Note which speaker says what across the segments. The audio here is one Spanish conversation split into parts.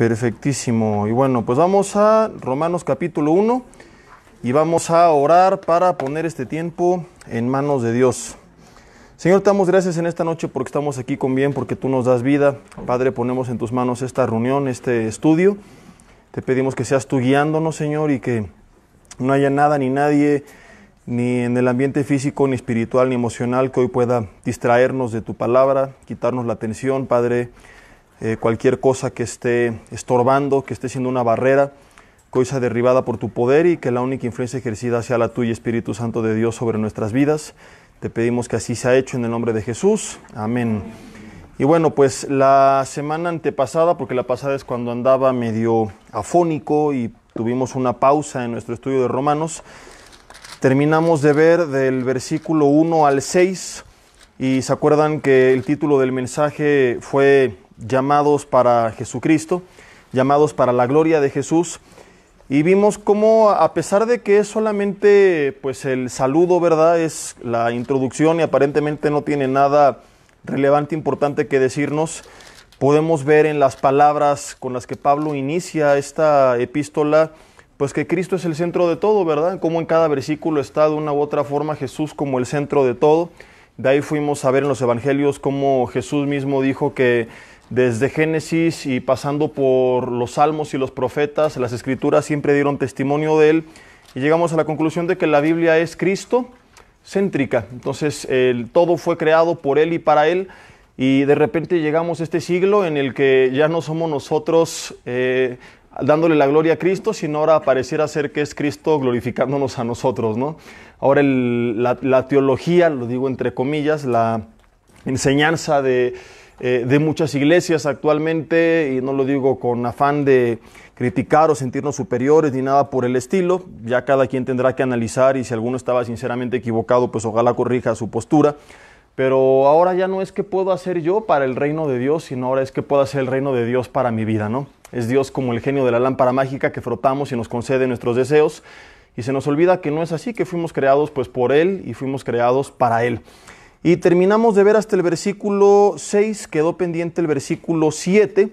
Speaker 1: Perfectísimo. Y bueno, pues vamos a Romanos capítulo 1 y vamos a orar para poner este tiempo en manos de Dios. Señor, te damos gracias en esta noche porque estamos aquí con bien, porque tú nos das vida. Padre, ponemos en tus manos esta reunión, este estudio. Te pedimos que seas tú guiándonos, Señor, y que no haya nada ni nadie, ni en el ambiente físico, ni espiritual, ni emocional, que hoy pueda distraernos de tu palabra, quitarnos la atención, Padre. Cualquier cosa que esté estorbando, que esté siendo una barrera, que hoy sea derribada por tu poder y que la única influencia ejercida sea la tuya, Espíritu Santo de Dios, sobre nuestras vidas. Te pedimos que así sea hecho en el nombre de Jesús. Amén. Y bueno, pues la semana antepasada, porque la pasada es cuando andaba medio afónico y tuvimos una pausa en nuestro estudio de Romanos, terminamos de ver del versículo 1 al 6 y se acuerdan que el título del mensaje fue llamados para Jesucristo, llamados para la gloria de Jesús, y vimos cómo a pesar de que es solamente pues el saludo, ¿verdad? Es la introducción y aparentemente no tiene nada relevante, importante que decirnos, podemos ver en las palabras con las que Pablo inicia esta epístola, pues que Cristo es el centro de todo, ¿verdad? Como en cada versículo está de una u otra forma Jesús como el centro de todo. De ahí fuimos a ver en los evangelios cómo Jesús mismo dijo que desde Génesis y pasando por los salmos y los profetas, las escrituras siempre dieron testimonio de él, y llegamos a la conclusión de que la Biblia es Cristo céntrica. Entonces todo fue creado por él y para él, y de repente llegamos a este siglo en el que ya no somos nosotros dándole la gloria a Cristo, sino ahora pareciera ser que es Cristo glorificándonos a nosotros, ¿no? Ahora la teología, lo digo entre comillas, la enseñanza de muchas iglesias actualmente, y no lo digo con afán de criticar o sentirnos superiores ni nada por el estilo, ya cada quien tendrá que analizar, y si alguno estaba sinceramente equivocado, pues ojalá corrija su postura, pero ahora ya no es que puedo hacer yo para el reino de Dios, sino ahora es que puedo hacer el reino de Dios para mi vida, ¿no? Es Dios como el genio de la lámpara mágica que frotamos y nos concede nuestros deseos, y se nos olvida que no es así, que fuimos creados pues por Él y fuimos creados para Él. Y terminamos de ver hasta el versículo 6, quedó pendiente el versículo 7,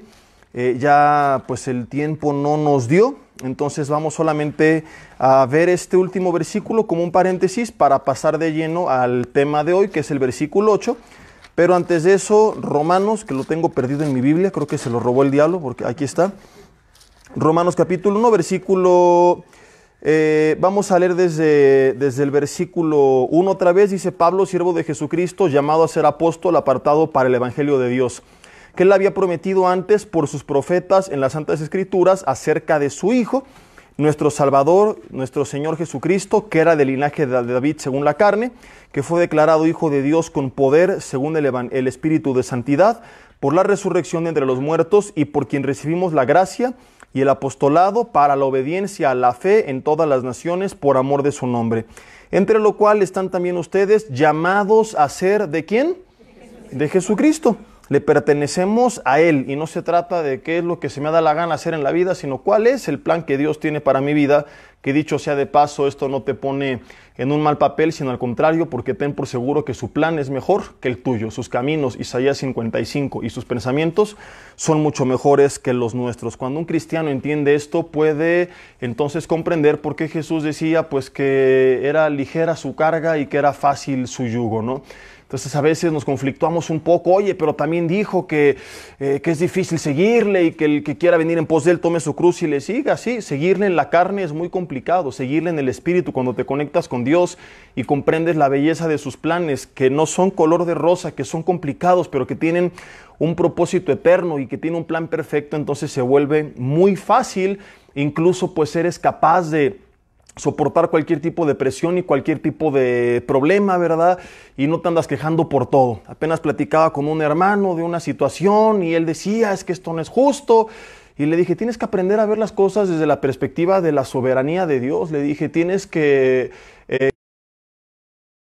Speaker 1: ya pues el tiempo no nos dio, entonces vamos solamente a ver este último versículo como un paréntesis para pasar de lleno al tema de hoy, que es el versículo 8, pero antes de eso, Romanos, que lo tengo perdido en mi Biblia, creo que se lo robó el diablo, porque aquí está, Romanos capítulo 1, versículo... vamos a leer desde el versículo 1 otra vez. Dice: Pablo, siervo de Jesucristo, llamado a ser apóstol, apartado para el evangelio de Dios, que él había prometido antes por sus profetas en las Santas Escrituras acerca de su Hijo, nuestro Salvador, nuestro Señor Jesucristo, que era del linaje de David según la carne, que fue declarado Hijo de Dios con poder según el Espíritu de santidad, por la resurrección de entre los muertos, y por quien recibimos la gracia y el apostolado para la obediencia a la fe en todas las naciones por amor de su nombre, entre lo cual están también ustedes llamados a ser, ¿de quién? De Jesucristo. Le pertenecemos a Él, y no se trata de qué es lo que se me da la gana hacer en la vida, sino cuál es el plan que Dios tiene para mi vida, que dicho sea de paso, esto no te pone en un mal papel, sino al contrario, porque ten por seguro que su plan es mejor que el tuyo. Sus caminos, Isaías 55, y sus pensamientos son mucho mejores que los nuestros. Cuando un cristiano entiende esto, puede entonces comprender por qué Jesús decía pues que era ligera su carga y que era fácil su yugo, ¿no? Entonces a veces nos conflictuamos un poco, oye, pero también dijo que es difícil seguirle, y que el que quiera venir en pos de él tome su cruz y le siga. Sí, seguirle en la carne es muy complicado, seguirle en el espíritu, cuando te conectas con Dios y comprendes la belleza de sus planes, que no son color de rosa, que son complicados, pero que tienen un propósito eterno y que tiene un plan perfecto, entonces se vuelve muy fácil, incluso pues eres capaz de soportar cualquier tipo de presión y cualquier tipo de problema, ¿verdad? Y no te andas quejando por todo. Apenas platicaba con un hermano de una situación y él decía, es que esto no es justo. Y le dije, tienes que aprender a ver las cosas desde la perspectiva de la soberanía de Dios. Le dije, tienes que...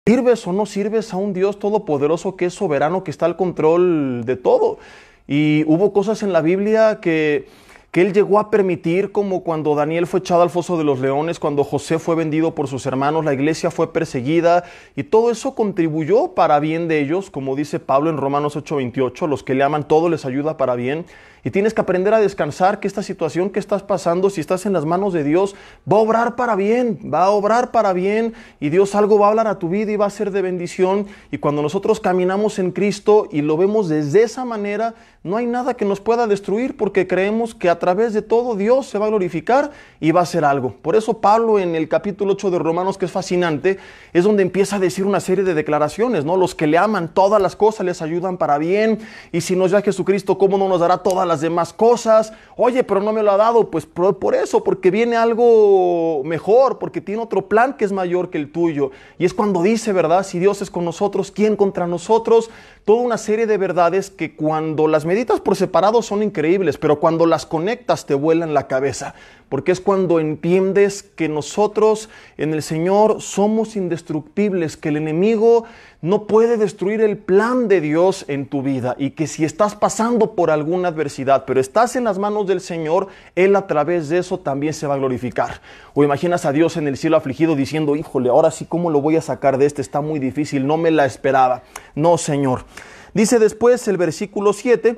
Speaker 1: ¿Sirves o no sirves a un Dios todopoderoso que es soberano, que está al control de todo? Y hubo cosas en la Biblia que que Él llegó a permitir, como cuando Daniel fue echado al foso de los leones, cuando José fue vendido por sus hermanos, la iglesia fue perseguida, y todo eso contribuyó para bien de ellos, como dice Pablo en Romanos 8:28, los que le aman todo les ayuda para bien. Y tienes que aprender a descansar, que esta situación que estás pasando, si estás en las manos de Dios, va a obrar para bien, va a obrar para bien, y Dios algo va a hablar a tu vida y va a ser de bendición. Y cuando nosotros caminamos en Cristo y lo vemos desde esa manera, no hay nada que nos pueda destruir, porque creemos que a través de todo Dios se va a glorificar y va a hacer algo. Por eso Pablo en el capítulo 8 de Romanos, que es fascinante, es donde empieza a decir una serie de declaraciones, ¿no? Los que le aman, todas las cosas les ayudan para bien, y si nos da Jesucristo, ¿cómo no nos dará todas las demás cosas? Oye, pero no me lo ha dado. Pues por eso, porque viene algo mejor, porque tiene otro plan que es mayor que el tuyo. Y es cuando dice, ¿verdad? Si Dios es con nosotros, ¿quién contra nosotros? Toda una serie de verdades que cuando las meditas por separado son increíbles, pero cuando las conectas te vuelan la cabeza, porque es cuando entiendes que nosotros en el Señor somos indestructibles, que el enemigo no puede destruir el plan de Dios en tu vida, y que si estás pasando por alguna adversidad, pero estás en las manos del Señor, Él a través de eso también se va a glorificar. O imaginas a Dios en el cielo afligido diciendo, híjole, ahora sí, ¿cómo lo voy a sacar de este? Está muy difícil, no me la esperaba. No, Señor. Dice después el versículo 7,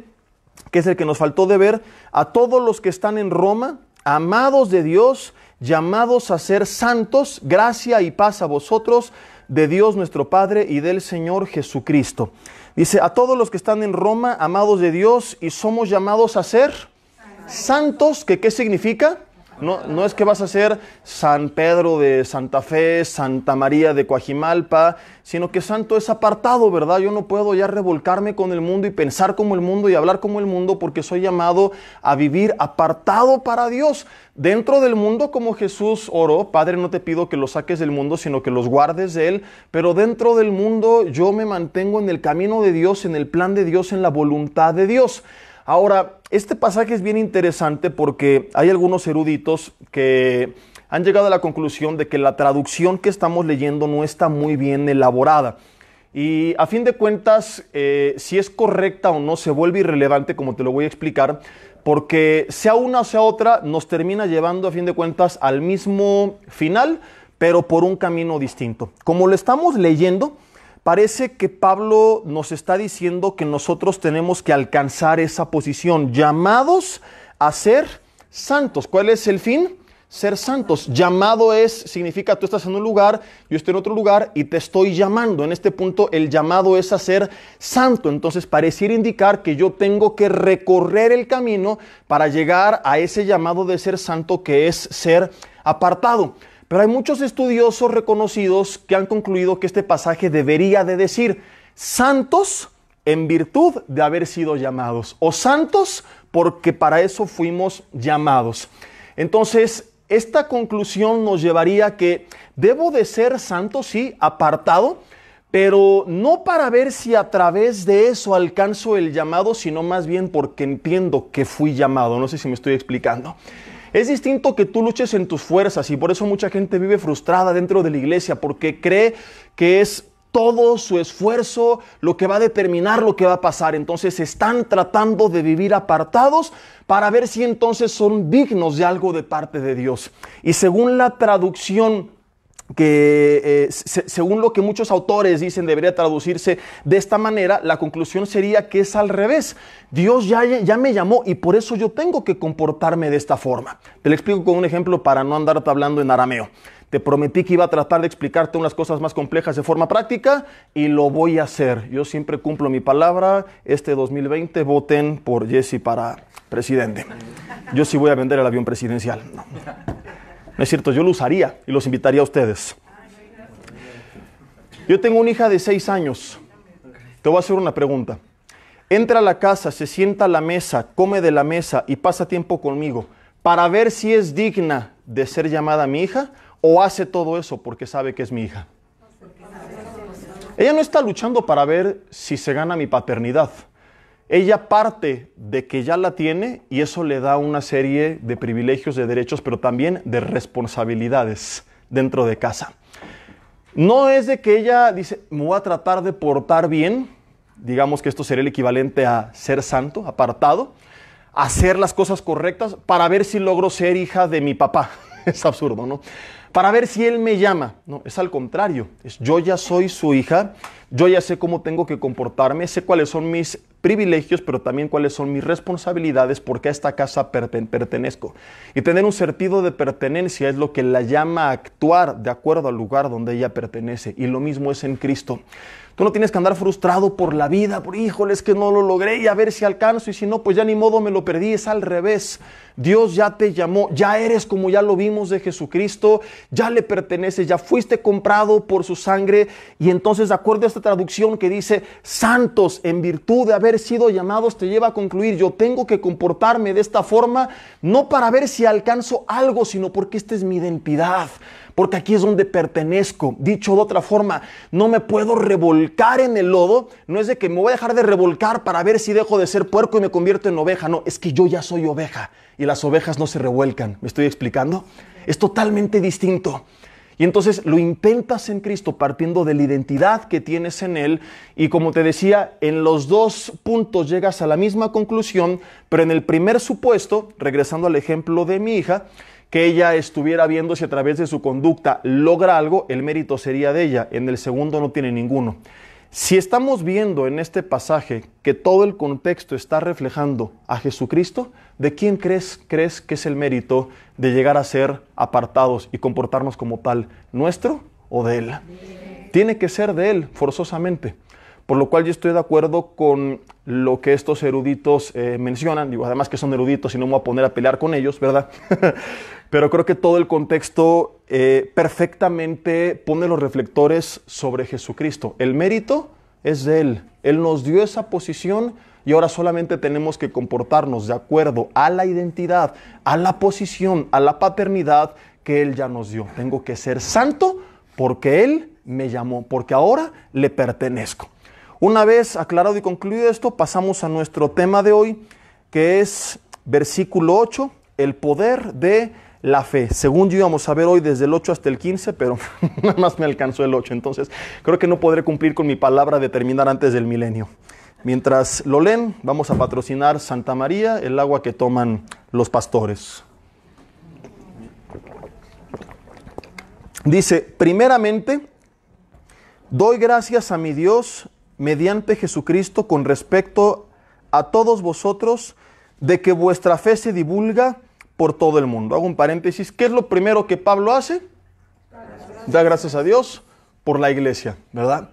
Speaker 1: que es el que nos faltó de ver, a todos los que están en Roma, amados de Dios, llamados a ser santos, gracia y paz a vosotros, de Dios nuestro Padre y del Señor Jesucristo. Dice, a todos los que están en Roma, amados de Dios, y somos llamados a ser santos, que ¿qué significa? No es que vas a ser San Pedro de Santa Fe, Santa María de Coajimalpa, sino que santo es apartado, ¿verdad? Yo no puedo ya revolcarme con el mundo y pensar como el mundo y hablar como el mundo, porque soy llamado a vivir apartado para Dios. Dentro del mundo, como Jesús oró, Padre, no te pido que los saques del mundo, sino que los guardes de él, pero dentro del mundo yo me mantengo en el camino de Dios, en el plan de Dios, en la voluntad de Dios. Ahora, este pasaje es bien interesante porque hay algunos eruditos que han llegado a la conclusión de que la traducción que estamos leyendo no está muy bien elaborada. Y a fin de cuentas, si es correcta o no, se vuelve irrelevante, como te lo voy a explicar, porque sea una o sea otra, nos termina llevando a fin de cuentas al mismo final, pero por un camino distinto. Como lo estamos leyendo, parece que Pablo nos está diciendo que nosotros tenemos que alcanzar esa posición, llamados a ser santos. ¿Cuál es el fin? Ser santos. Llamado significa tú estás en un lugar, yo estoy en otro lugar y te estoy llamando. En este punto el llamado es a ser santo. Entonces pareciera indicar que yo tengo que recorrer el camino para llegar a ese llamado de ser santo, que es ser apartado. Pero hay muchos estudiosos reconocidos que han concluido que este pasaje debería de decir santos en virtud de haber sido llamados, o santos porque para eso fuimos llamados. Entonces, esta conclusión nos llevaría a que debo de ser santo, sí, apartado, pero no para ver si a través de eso alcanzo el llamado, sino más bien porque entiendo que fui llamado. No sé si me estoy explicando. Es distinto que tú luches en tus fuerzas, y por eso mucha gente vive frustrada dentro de la iglesia, porque cree que es todo su esfuerzo lo que va a determinar lo que va a pasar. Entonces están tratando de vivir apartados para ver si entonces son dignos de algo de parte de Dios. Y según la traducción, según lo que muchos autores dicen debería traducirse de esta manera, la conclusión sería que es al revés. Dios ya me llamó y por eso yo tengo que comportarme de esta forma. Te lo explico con un ejemplo para no andarte hablando en arameo. Te prometí que iba a tratar de explicarte unas cosas más complejas de forma práctica y lo voy a hacer. Yo siempre cumplo mi palabra. Este 2020 voten por Jesse para presidente. Yo sí voy a vender el avión presidencial. No es cierto, yo lo usaría y los invitaría a ustedes. Yo tengo una hija de 6 años. Te voy a hacer una pregunta. Entra a la casa, se sienta a la mesa, come de la mesa y pasa tiempo conmigo para ver si es digna de ser llamada mi hija, o hace todo eso porque sabe que es mi hija. Ella no está luchando para ver si se gana mi paternidad. Ella parte de que ya la tiene y eso le da una serie de privilegios, de derechos, pero también de responsabilidades dentro de casa. No es de que ella dice, me voy a tratar de portar bien, digamos que esto sería el equivalente a ser santo, apartado. hacer las cosas correctas para ver si logro ser hija de mi papá. Es absurdo, ¿no? Para ver si él me llama. No, es al contrario. Yo ya soy su hija, yo ya sé cómo tengo que comportarme, sé cuáles son mis privilegios, pero también cuáles son mis responsabilidades, porque a esta casa pertenezco. Y tener un sentido de pertenencia es lo que la llama a actuar de acuerdo al lugar donde ella pertenece. Y lo mismo es en Cristo. Tú no tienes que andar frustrado por la vida, por híjole, es que no lo logré y a ver si alcanzo, y si no, pues ya ni modo, me lo perdí. Es al revés. Dios ya te llamó, ya eres como ya lo vimos de Jesucristo, ya le perteneces, ya fuiste comprado por su sangre. Y entonces, de acuerdo a esta traducción que dice, santos, en virtud de haber sido llamados, te lleva a concluir, yo tengo que comportarme de esta forma, no para ver si alcanzo algo, sino porque esta es mi identidad. Porque aquí es donde pertenezco. Dicho de otra forma, no me puedo revolcar en el lodo. No es de que me voy a dejar de revolcar para ver si dejo de ser puerco y me convierto en oveja. No, es que yo ya soy oveja y las ovejas no se revuelcan. ¿Me estoy explicando? Es totalmente distinto. Y entonces lo intentas en Cristo partiendo de la identidad que tienes en Él. Y como te decía, en los dos puntos llegas a la misma conclusión. Pero en el primer supuesto, regresando al ejemplo de mi hija, que ella estuviera viendo si a través de su conducta logra algo, el mérito sería de ella. En el segundo no tiene ninguno. Si estamos viendo en este pasaje que todo el contexto está reflejando a Jesucristo, ¿de quién crees que es el mérito de llegar a ser apartados y comportarnos como tal? ¿Nuestro o de Él? Tiene que ser de Él, forzosamente. Por lo cual yo estoy de acuerdo con lo que estos eruditos mencionan. Digo, además que son eruditos y no me voy a poner a pelear con ellos, ¿verdad? Pero creo que todo el contexto perfectamente pone los reflectores sobre Jesucristo. El mérito es de Él. Él nos dio esa posición y ahora solamente tenemos que comportarnos de acuerdo a la identidad, a la posición, a la paternidad que Él ya nos dio. Tengo que ser santo porque Él me llamó, porque ahora le pertenezco. Una vez aclarado y concluido esto, pasamos a nuestro tema de hoy, que es versículo 8, el poder de la fe. Según yo íbamos a ver hoy desde el 8 hasta el 15, pero nada más me alcanzó el 8. Entonces creo que no podré cumplir con mi palabra de terminar antes del milenio. Mientras lo leen, vamos a patrocinar Santa María, el agua que toman los pastores. Dice, primeramente, doy gracias a mi Dios mediante Jesucristo con respecto a todos vosotros, de que vuestra fe se divulga por todo el mundo. Hago un paréntesis. ¿Qué es lo primero que Pablo hace? Da gracias a Dios por la iglesia, ¿verdad?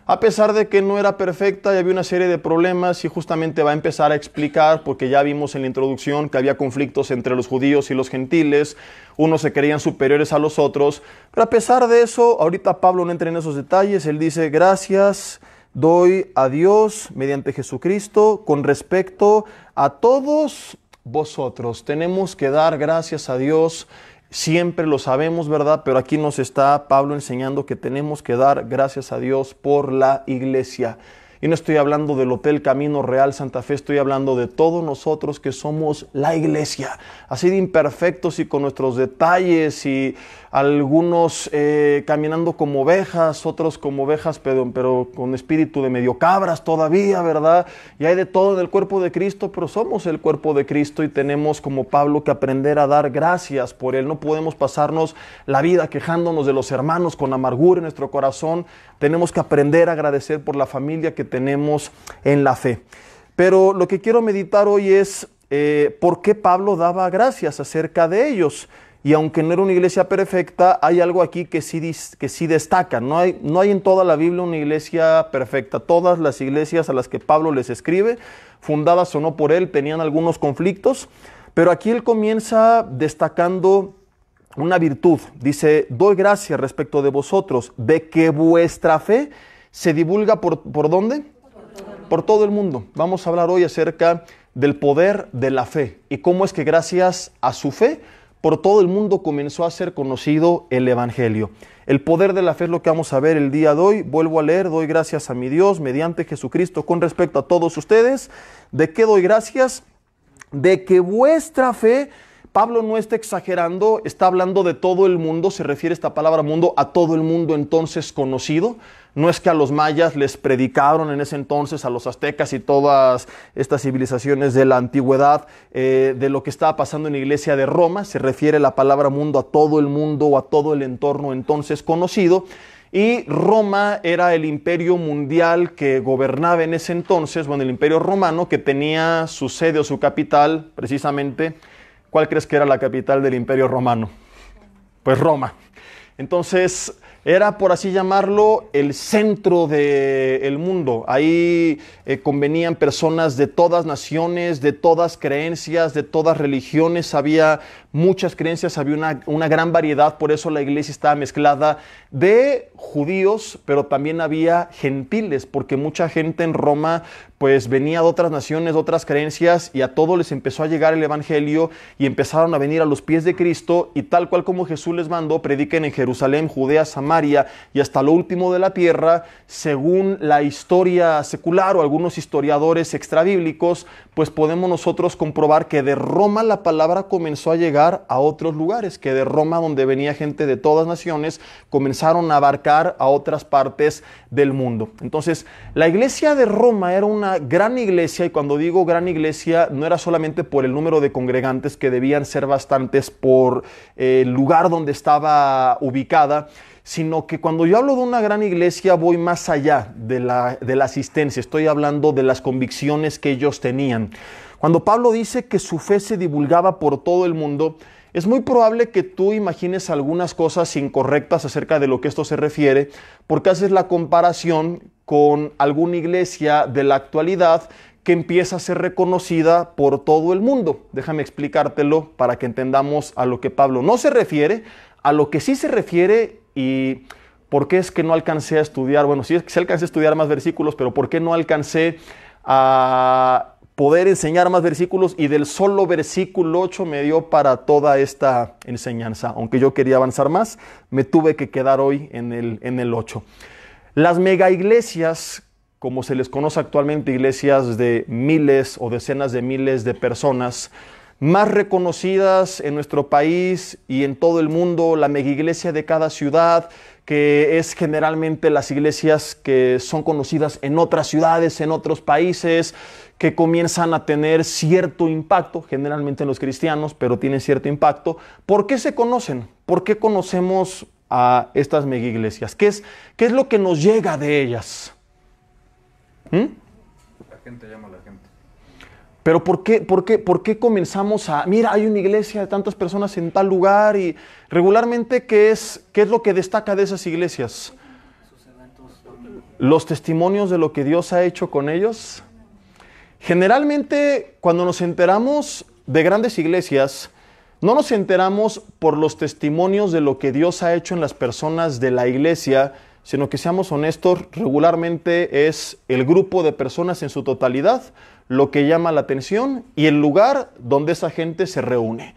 Speaker 1: A pesar de que no era perfecta y había una serie de problemas, y justamente va a empezar a explicar, porque ya vimos en la introducción que había conflictos entre los judíos y los gentiles, unos se creían superiores a los otros, pero a pesar de eso, ahorita Pablo no entra en esos detalles. Él dice, gracias doy a Dios mediante Jesucristo con respecto a todos vosotros. Tenemos que dar gracias a Dios, siempre lo sabemos, ¿verdad? Pero aquí nos está Pablo enseñando que tenemos que dar gracias a Dios por la iglesia. Y no estoy hablando del Hotel Camino Real Santa Fe, estoy hablando de todos nosotros que somos la iglesia, así de imperfectos y con nuestros detalles, y algunos caminando como ovejas, otros como ovejas, pero con espíritu de medio cabras todavía, ¿verdad? Y hay de todo en el cuerpo de Cristo, pero somos el cuerpo de Cristo y tenemos, como Pablo, que aprender a dar gracias por Él. No podemos pasarnos la vida quejándonos de los hermanos con amargura en nuestro corazón. Tenemos que aprender a agradecer por la familia que tenemos en la fe. Pero lo que quiero meditar hoy es por qué Pablo daba gracias acerca de ellos. Y aunque no era una iglesia perfecta, hay algo aquí que sí destaca. No hay en toda la Biblia una iglesia perfecta. Todas las iglesias a las que Pablo les escribe, fundadas o no por él, tenían algunos conflictos. Pero aquí él comienza destacando una virtud. Dice, doy gracias respecto de vosotros, de que vuestra fe se divulga ¿por dónde? Por todo el mundo. Vamos a hablar hoy acerca del poder de la fe y cómo es que gracias a su fe, por todo el mundo comenzó a ser conocido el Evangelio. El poder de la fe es lo que vamos a ver el día de hoy. Vuelvo a leer, doy gracias a mi Dios mediante Jesucristo con respecto a todos ustedes. ¿De qué doy gracias? De que vuestra fe, Pablo no está exagerando, está hablando de todo el mundo, se refiere esta palabra mundo a todo el mundo entonces conocido. No es que a los mayas les predicaron en ese entonces, a los aztecas y todas estas civilizaciones de la antigüedad, de lo que estaba pasando en la iglesia de Roma. Se refiere la palabra mundo a todo el mundo o a todo el entorno entonces conocido. Y Roma era el imperio mundial que gobernaba en ese entonces, bueno, el imperio romano, que tenía su sede o su capital precisamente. ¿Cuál crees que era la capital del imperio romano? Pues Roma. Entonces era, por así llamarlo, el centro del mundo. Ahí convenían personas de todas naciones, de todas creencias, de todas religiones. Había muchas creencias, había una gran variedad. Por eso la iglesia estaba mezclada de judíos, pero también había gentiles, porque mucha gente en Roma pues venía de otras naciones, de otras creencias, y a todos les empezó a llegar el evangelio y empezaron a venir a los pies de Cristo, y tal cual como Jesús les mandó, prediquen en Jerusalén, Judea, Samaria y hasta lo último de la tierra. Según la historia secular o algunos historiadores extrabíblicos, pues podemos nosotros comprobar que de Roma la palabra comenzó a llegar a otros lugares, que de Roma, donde venía gente de todas naciones, comenzaron a abarcar a otras partes del mundo. Entonces, la iglesia de Roma era una gran iglesia, y cuando digo gran iglesia, no era solamente por el número de congregantes, que debían ser bastantes por el lugar donde estaba ubicada, sino que cuando yo hablo de una gran iglesia voy más allá de la asistencia. Estoy hablando de las convicciones que ellos tenían. Cuando Pablo dice que su fe se divulgaba por todo el mundo, es muy probable que tú imagines algunas cosas incorrectas acerca de lo que esto se refiere, porque haces la comparación con alguna iglesia de la actualidad que empieza a ser reconocida por todo el mundo. Déjame explicártelo para que entendamos a lo que Pablo no se refiere, a lo que sí se refiere. ¿Y por qué es que no alcancé a estudiar? Bueno, sí alcancé a estudiar más versículos, pero ¿por qué no alcancé a poder enseñar más versículos? Y del solo versículo 8 me dio para toda esta enseñanza. Aunque yo quería avanzar más, me tuve que quedar hoy en el 8. Las mega iglesias, como se les conoce actualmente, iglesias de miles o decenas de miles de personas, más reconocidas en nuestro país y en todo el mundo, la megaiglesia de cada ciudad, que es generalmente las iglesias que son conocidas en otras ciudades, en otros países, que comienzan a tener cierto impacto, generalmente en los cristianos, pero tienen cierto impacto. ¿Por qué se conocen? ¿Por qué conocemos a estas mega'iglesias? ¿Qué es lo que nos llega de ellas?
Speaker 2: La gente llama a la gente.
Speaker 1: Pero ¿por qué comenzamos a... Mira, hay una iglesia de tantas personas en tal lugar, y regularmente ¿qué es lo que destaca de esas iglesias? Los testimonios de lo que Dios ha hecho con ellos. Generalmente, cuando nos enteramos de grandes iglesias, no nos enteramos por los testimonios de lo que Dios ha hecho en las personas de la iglesia, sino que, seamos honestos, regularmente es el grupo de personas en su totalidad lo que llama la atención y el lugar donde esa gente se reúne.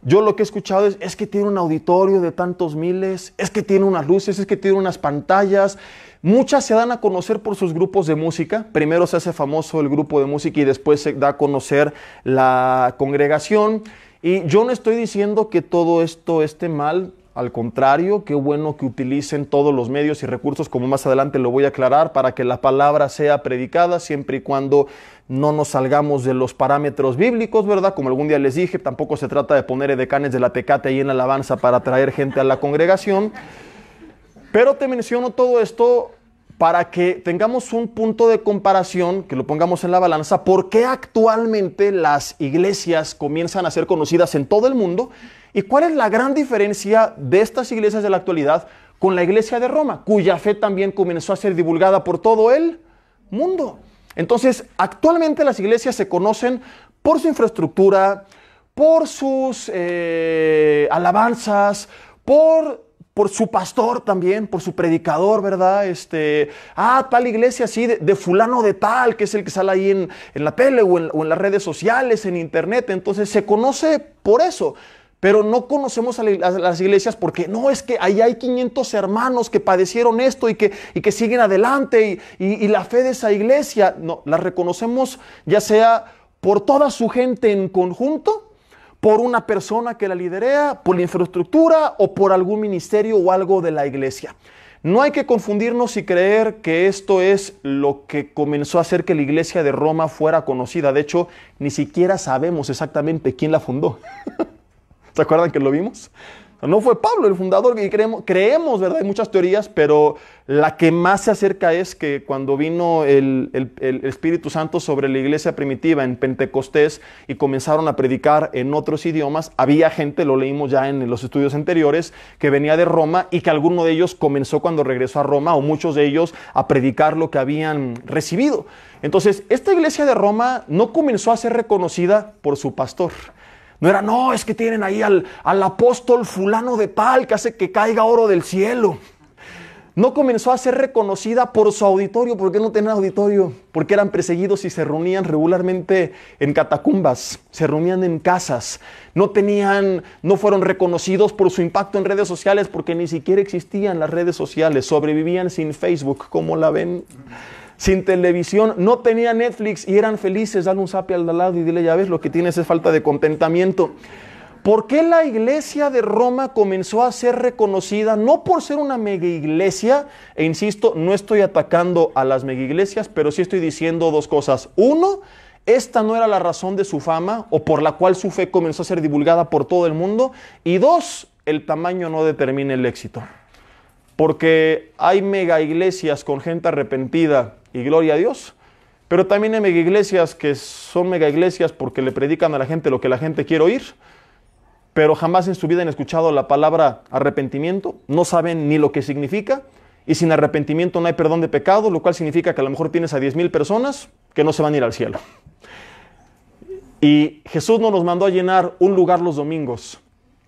Speaker 1: Yo lo que he escuchado es que tiene un auditorio de tantos miles, es que tiene unas luces, es que tiene unas pantallas. Muchas se dan a conocer por sus grupos de música. Primero se hace famoso el grupo de música y después se da a conocer la congregación. Y yo no estoy diciendo que todo esto esté mal. Al contrario, qué bueno que utilicen todos los medios y recursos, como más adelante lo voy a aclarar, para que la palabra sea predicada, siempre y cuando no nos salgamos de los parámetros bíblicos, ¿verdad? Como algún día les dije, tampoco se trata de poner edecanes de la Tecate ahí en la alabanza para atraer gente a la congregación. Pero te menciono todo esto para que tengamos un punto de comparación, que lo pongamos en la balanza. ¿Por qué actualmente las iglesias comienzan a ser conocidas en todo el mundo? ¿Y cuál es la gran diferencia de estas iglesias de la actualidad con la iglesia de Roma, cuya fe también comenzó a ser divulgada por todo el mundo? Entonces, actualmente las iglesias se conocen por su infraestructura, por sus alabanzas, por su pastor también, por su predicador, ¿verdad? Tal iglesia así, de fulano de tal, que es el que sale ahí en la tele o en las redes sociales, en internet. Entonces se conoce por eso. Pero no conocemos a las iglesias porque no, es que ahí hay 500 hermanos que padecieron esto y que siguen adelante y la fe de esa iglesia. No, la reconocemos ya sea por toda su gente en conjunto, por una persona que la lidera, por la infraestructura o por algún ministerio o algo de la iglesia. No hay que confundirnos y creer que esto es lo que comenzó a hacer que la iglesia de Roma fuera conocida. De hecho, ni siquiera sabemos exactamente quién la fundó. ¿Se acuerdan que lo vimos? No fue Pablo el fundador, y creemos, ¿verdad? Hay muchas teorías, pero la que más se acerca es que cuando vino el Espíritu Santo sobre la iglesia primitiva en Pentecostés y comenzaron a predicar en otros idiomas, había gente, lo leímos ya en los estudios anteriores, que venía de Roma y que alguno de ellos comenzó cuando regresó a Roma, o muchos de ellos a predicar lo que habían recibido. Entonces, esta iglesia de Roma no comenzó a ser reconocida por su pastor. No era, no, es que tienen ahí al apóstol fulano de tal que hace que caiga oro del cielo. No comenzó a ser reconocida por su auditorio. ¿Por qué no tenían auditorio? Porque eran perseguidos y se reunían regularmente en catacumbas, se reunían en casas. No fueron reconocidos por su impacto en redes sociales porque ni siquiera existían las redes sociales. Sobrevivían sin Facebook, ¿cómo la ven? Sin televisión, no tenía Netflix y eran felices. Dale un zape al de al lado y dile, ya ves, lo que tienes es falta de contentamiento. ¿Por qué la iglesia de Roma comenzó a ser reconocida? No por ser una mega iglesia, e insisto, no estoy atacando a las mega iglesias, pero sí estoy diciendo dos cosas. Uno, esta no era la razón de su fama o por la cual su fe comenzó a ser divulgada por todo el mundo. Y dos, el tamaño no determina el éxito. Porque hay mega iglesias con gente arrepentida y gloria a Dios, pero también hay mega iglesias que son mega iglesias porque le predican a la gente lo que la gente quiere oír, pero jamás en su vida han escuchado la palabra arrepentimiento, no saben ni lo que significa, y sin arrepentimiento no hay perdón de pecado, lo cual significa que a lo mejor tienes a 10,000 personas que no se van a ir al cielo. Y Jesús no nos mandó a llenar un lugar los domingos,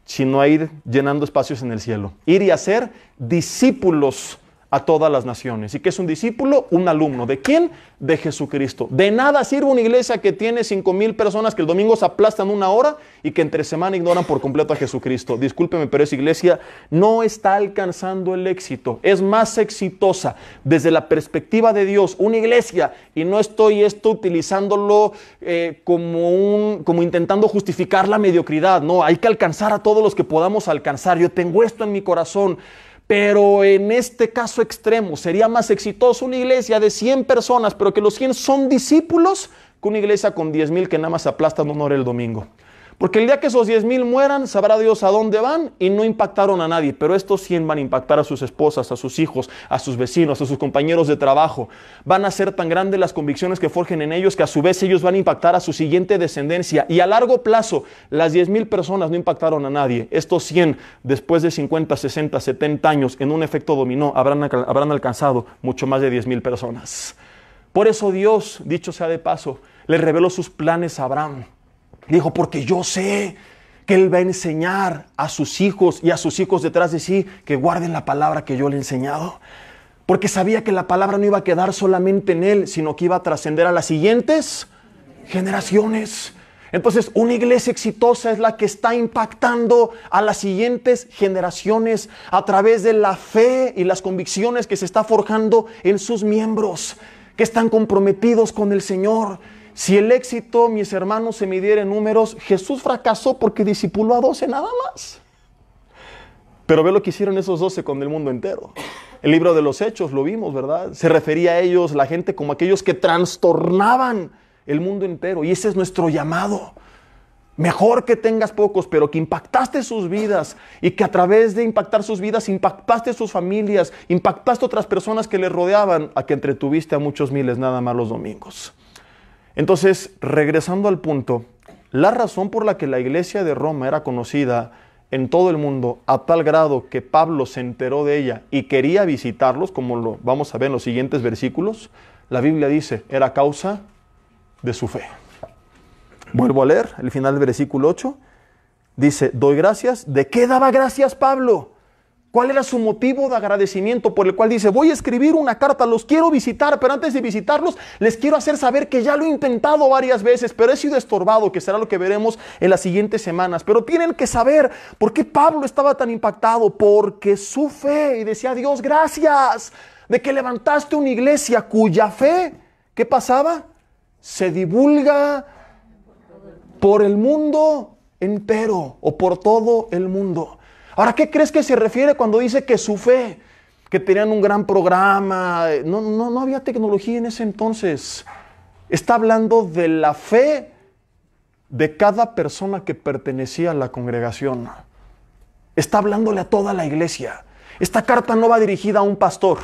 Speaker 1: sino a ir llenando espacios en el cielo. Ir y hacer discípulos a todas las naciones. ¿Y qué es un discípulo? Un alumno. ¿De quién? De Jesucristo. De nada sirve una iglesia que tiene 5,000 personas que el domingo se aplastan 1 hora y que entre semana ignoran por completo a Jesucristo. Discúlpeme, pero esa iglesia no está alcanzando el éxito. Es más exitosa desde la perspectiva de Dios una iglesia, y no estoy utilizándolo como intentando justificar la mediocridad. No, hay que alcanzar a todos los que podamos alcanzar. Yo tengo esto en mi corazón. Pero en este caso extremo, sería más exitoso una iglesia de 100 personas, pero que los 100 son discípulos, que una iglesia con 10,000 que nada más se aplastan 1 hora el domingo. Porque el día que esos 10,000 mueran, sabrá Dios a dónde van y no impactaron a nadie. Pero estos 100 van a impactar a sus esposas, a sus hijos, a sus vecinos, a sus compañeros de trabajo. Van a ser tan grandes las convicciones que forjen en ellos que a su vez ellos van a impactar a su siguiente descendencia. Y a largo plazo, las 10,000 personas no impactaron a nadie. Estos 100, después de 50, 60, 70 años, en un efecto dominó, habrán alcanzado mucho más de 10,000 personas. Por eso Dios, dicho sea de paso, le reveló sus planes a Abraham. Dijo, porque yo sé que Él va a enseñar a sus hijos y a sus hijos detrás de sí que guarden la palabra que yo le he enseñado. Porque sabía que la palabra no iba a quedar solamente en Él, sino que iba a trascender a las siguientes generaciones. Entonces, una iglesia exitosa es la que está impactando a las siguientes generaciones a través de la fe y las convicciones que se está forjando en sus miembros, que están comprometidos con el Señor. Si el éxito, mis hermanos, se midiera en números, Jesús fracasó porque discipuló a 12 nada más. Pero ve lo que hicieron esos 12 con el mundo entero. El libro de los Hechos, lo vimos, ¿verdad? Se refería a ellos, la gente, como aquellos que trastornaban el mundo entero. Y ese es nuestro llamado. Mejor que tengas pocos, pero que impactaste sus vidas y que a través de impactar sus vidas, impactaste sus familias, impactaste otras personas que les rodeaban, a que entretuviste a muchos miles nada más los domingos. Entonces, regresando al punto, la razón por la que la iglesia de Roma era conocida en todo el mundo a tal grado que Pablo se enteró de ella y quería visitarlos, como lo vamos a ver en los siguientes versículos, la Biblia dice, era a causa de su fe. Vuelvo a leer el final del versículo 8. Dice, doy gracias. ¿De qué daba gracias Pablo? ¿Cuál era su motivo de agradecimiento por el cual dice, voy a escribir una carta, los quiero visitar, pero antes de visitarlos les quiero hacer saber que ya lo he intentado varias veces, pero he sido estorbado, que será lo que veremos en las siguientes semanas. Pero tienen que saber por qué Pablo estaba tan impactado, porque su fe, y decía, Dios, gracias de que levantaste una iglesia cuya fe, ¿qué pasaba? Se divulga por el mundo entero o por todo el mundo. Ahora, ¿qué crees que se refiere cuando dice que su fe, que tenían un gran programa? No había tecnología en ese entonces. Está hablando de la fe de cada persona que pertenecía a la congregación. Está hablándole a toda la iglesia. Esta carta no va dirigida a un pastor.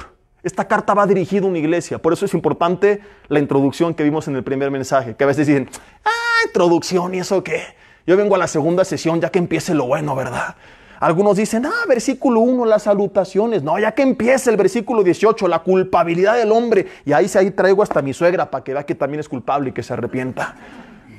Speaker 1: Esta carta va dirigida a una iglesia. Por eso es importante la introducción que vimos en el primer mensaje. Que a veces dicen, introducción, ¿y eso qué? Yo vengo a la segunda sesión ya que empiece lo bueno, ¿verdad? Algunos dicen, versículo 1, las salutaciones. No, ya que empiece el versículo 18, la culpabilidad del hombre. Y ahí traigo hasta a mi suegra para que vea que también es culpable y que se arrepienta.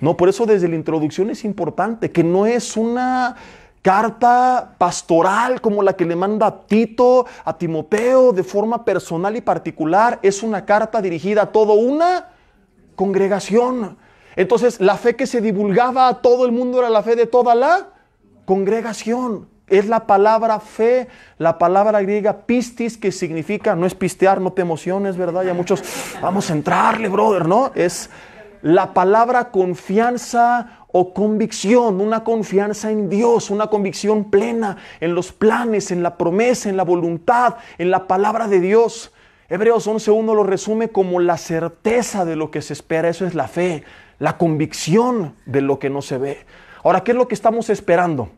Speaker 1: No, por eso desde la introducción es importante, que no es una carta pastoral como la que le manda a Tito, a Timoteo, de forma personal y particular. Es una carta dirigida a toda una congregación. Entonces, la fe que se divulgaba a todo el mundo era la fe de toda la congregación. Es la palabra fe, la palabra griega pistis, que significa, no es pistear, no te emociones, ¿verdad? Ya muchos, vamos a entrarle, brother, ¿no? Es la palabra confianza o convicción, una confianza en Dios, una convicción plena en los planes, en la promesa, en la voluntad, en la palabra de Dios. Hebreos 11:1 lo resume como la certeza de lo que se espera. Eso es la fe, la convicción de lo que no se ve. Ahora, ¿qué es lo que estamos esperando?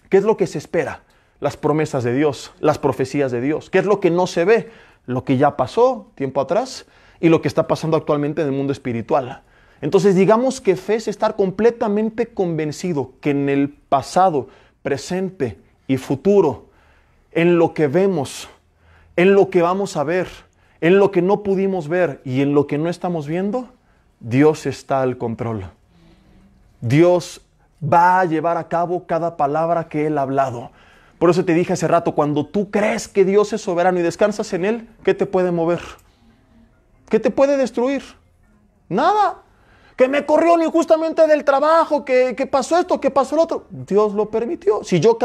Speaker 1: ¿Qué es lo que se espera? Las promesas de Dios, las profecías de Dios. ¿Qué es lo que no se ve? Lo que ya pasó tiempo atrás y lo que está pasando actualmente en el mundo espiritual. Entonces, digamos que fe es estar completamente convencido que en el pasado, presente y futuro, en lo que vemos, en lo que vamos a ver, en lo que no pudimos ver y en lo que no estamos viendo, Dios está al control. Dios va a llevar a cabo cada palabra que Él ha hablado. Por eso te dije hace rato, cuando tú crees que Dios es soberano y descansas en Él, ¿qué te puede mover? ¿Qué te puede destruir? Nada. Que me corrió injustamente del trabajo, que pasó esto, que pasó lo otro. Dios lo permitió. Si yo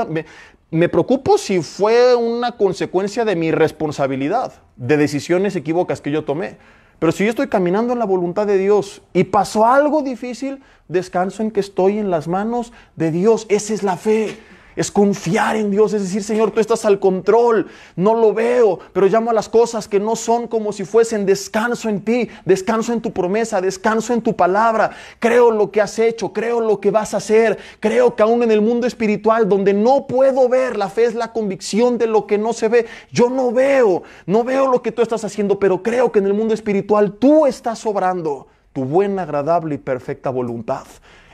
Speaker 1: me preocupo si fue una consecuencia de mi responsabilidad, de decisiones equívocas que yo tomé. Pero si yo estoy caminando en la voluntad de Dios y pasó algo difícil, descanso en que estoy en las manos de Dios. Esa es la fe. Es confiar en Dios, es decir, Señor, tú estás al control, no lo veo, pero llamo a las cosas que no son como si fuesen. Descanso en ti, descanso en tu promesa, descanso en tu palabra. Creo lo que has hecho, creo lo que vas a hacer. Creo que aún en el mundo espiritual, donde no puedo ver, la fe es la convicción de lo que no se ve. Yo no veo lo que tú estás haciendo, pero creo que en el mundo espiritual tú estás obrando tu buena, agradable y perfecta voluntad.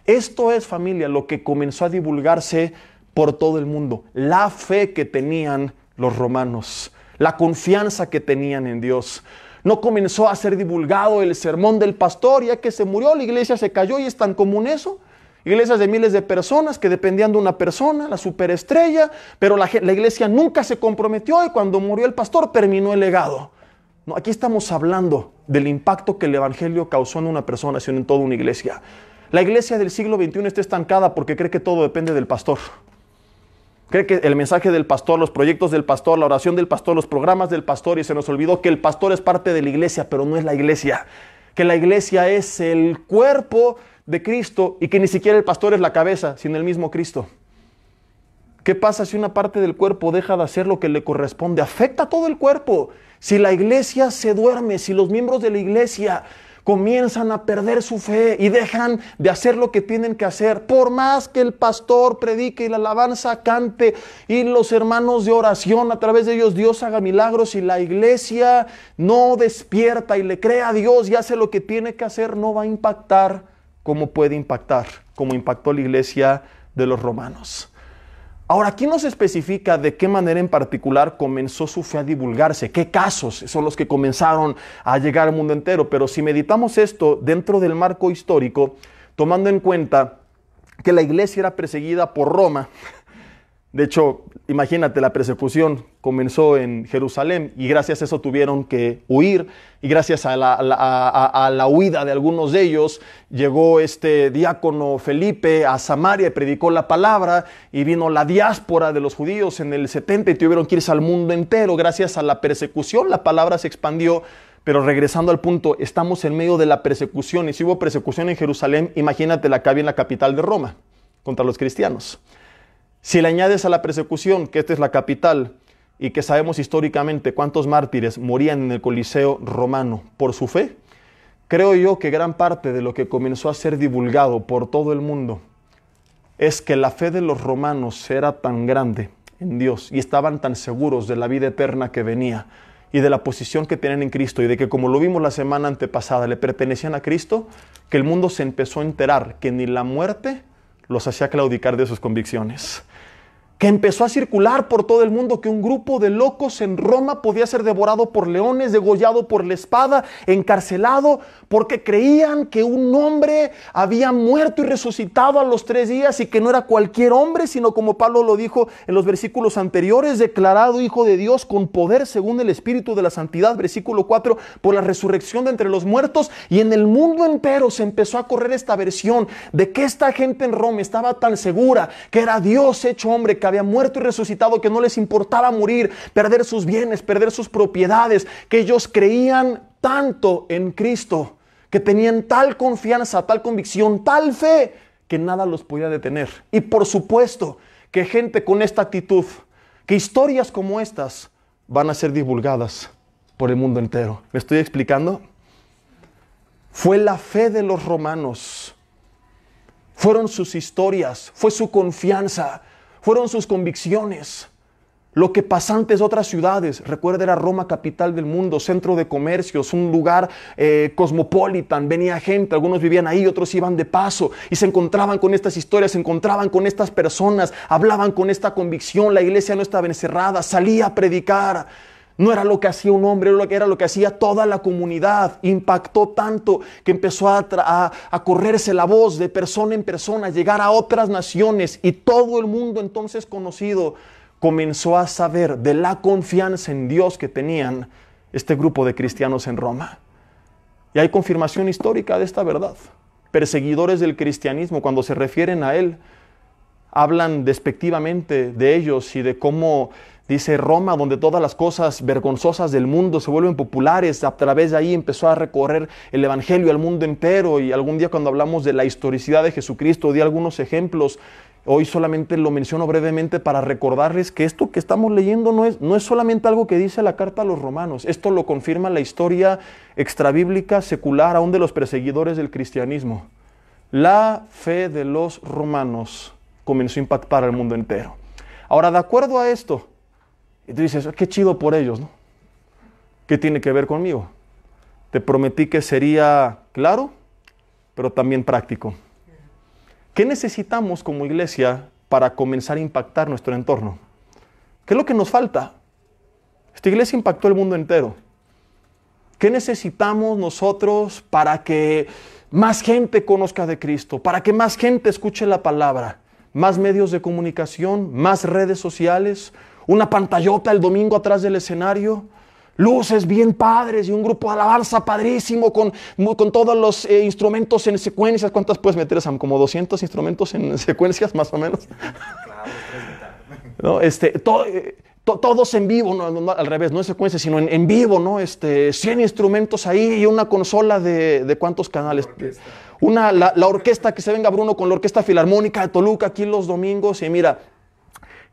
Speaker 1: Esto es, familia, lo que comenzó a divulgarse por todo el mundo. La fe que tenían los romanos, la confianza que tenían en Dios. No comenzó a ser divulgado el sermón del pastor, ya que se murió, la iglesia se cayó y es tan común eso. Iglesias de miles de personas que dependían de una persona, la superestrella, pero la iglesia nunca se comprometió y cuando murió el pastor terminó el legado. No, aquí estamos hablando del impacto que el evangelio causó en una persona, sino en toda una iglesia. La iglesia del siglo XXI está estancada porque cree que todo depende del pastor. Cree que el mensaje del pastor, los proyectos del pastor, la oración del pastor, los programas del pastor, y se nos olvidó que el pastor es parte de la iglesia, pero no es la iglesia. Que la iglesia es el cuerpo de Cristo y que ni siquiera el pastor es la cabeza, sino el mismo Cristo. ¿Qué pasa si una parte del cuerpo deja de hacer lo que le corresponde? Afecta a todo el cuerpo. Si la iglesia se duerme, si los miembros de la iglesia comienzan a perder su fe y dejan de hacer lo que tienen que hacer, por más que el pastor predique y la alabanza cante y los hermanos de oración, a través de ellos Dios haga milagros, y la iglesia no despierta y le cree a Dios y hace lo que tiene que hacer, no va a impactar como puede impactar, como impactó la iglesia de los romanos. Ahora, aquí no se especifica de qué manera en particular comenzó su fe a divulgarse, qué casos son los que comenzaron a llegar al mundo entero, pero si meditamos esto dentro del marco histórico, tomando en cuenta que la iglesia era perseguida por Roma. De hecho, imagínate, la persecución comenzó en Jerusalén y gracias a eso tuvieron que huir, y gracias a la huida de algunos de ellos llegó este diácono Felipe a Samaria y predicó la palabra, y vino la diáspora de los judíos en el 70 y tuvieron que irse al mundo entero. Gracias a la persecución la palabra se expandió. Pero regresando al punto, estamos en medio de la persecución, y si hubo persecución en Jerusalén, imagínate la que había en la capital de Roma. contra los cristianos. Si le añades a la persecución, que esta es la capital, y que sabemos históricamente cuántos mártires morían en el Coliseo romano por su fe, creo yo que gran parte de lo que comenzó a ser divulgado por todo el mundo es que la fe de los romanos era tan grande en Dios y estaban tan seguros de la vida eterna que venía y de la posición que tenían en Cristo y de que, como lo vimos la semana antepasada, le pertenecían a Cristo, que el mundo se empezó a enterar que ni la muerte los hacía claudicar de sus convicciones. Que empezó a circular por todo el mundo que un grupo de locos en Roma podía ser devorado por leones, degollado por la espada, encarcelado, porque creían que un hombre había muerto y resucitado a los 3 días y que no era cualquier hombre, sino, como Pablo lo dijo en los versículos anteriores, declarado Hijo de Dios con poder según el Espíritu de la Santidad, versículo 4, por la resurrección de entre los muertos. Y en el mundo entero se empezó a correr esta versión de que esta gente en Roma estaba tan segura que era Dios hecho hombre, que había muerto y resucitado, que no les importaba morir, perder sus bienes, perder sus propiedades, que ellos creían tanto en Cristo, que tenían tal confianza, tal convicción, tal fe, que nada los podía detener. Y por supuesto que gente con esta actitud, que historias como estas van a ser divulgadas por el mundo entero. ¿Me estoy explicando? Fue la fe de los romanos, fueron sus historias, fue su confianza, fueron sus convicciones. Lo que pasantes de otras ciudades, recuerda, era Roma capital del mundo, centro de comercios, un lugar cosmopolitan, venía gente, algunos vivían ahí, otros iban de paso y se encontraban con estas historias, se encontraban con estas personas, hablaban con esta convicción, la iglesia no estaba encerrada, salía a predicar. No era lo que hacía un hombre, era lo que hacía toda la comunidad. Impactó tanto que empezó a correrse la voz de persona en persona, llegar a otras naciones, y todo el mundo entonces conocido comenzó a saber de la confianza en Dios que tenían este grupo de cristianos en Roma. Y hay confirmación histórica de esta verdad. Perseguidores del cristianismo, cuando se refieren a él, hablan despectivamente de ellos y de cómo, dice, Roma, donde todas las cosas vergonzosas del mundo se vuelven populares, a través de ahí empezó a recorrer el evangelio al mundo entero. Y algún día, cuando hablamos de la historicidad de Jesucristo, di algunos ejemplos. Hoy solamente lo menciono brevemente para recordarles que esto que estamos leyendo no es solamente algo que dice la carta a los romanos. Esto lo confirma la historia extrabíblica, secular, aún de los perseguidores del cristianismo. La fe de los romanos comenzó a impactar al mundo entero. Ahora, de acuerdo a esto, y tú dices, qué chido por ellos, ¿no? ¿Qué tiene que ver conmigo? Te prometí que sería claro, pero también práctico. ¿Qué necesitamos como iglesia para comenzar a impactar nuestro entorno? ¿Qué es lo que nos falta? Esta iglesia impactó el mundo entero. ¿Qué necesitamos nosotros para que más gente conozca de Cristo? Para que más gente escuche la palabra. Más medios de comunicación, más redes sociales, una pantallota el domingo atrás del escenario, luces bien padres y un grupo de alabanza padrísimo con todos los instrumentos en secuencias. ¿Cuántas puedes meter, Sam? ¿Como 200 instrumentos en secuencias, más o menos? Claro, ¿no? Todos en vivo, no, al revés, no en secuencias, sino en vivo, ¿no? 100 instrumentos ahí y una consola de ¿cuántos canales? La orquesta, que se venga Bruno con la Orquesta Filarmónica de Toluca aquí los domingos. Y mira,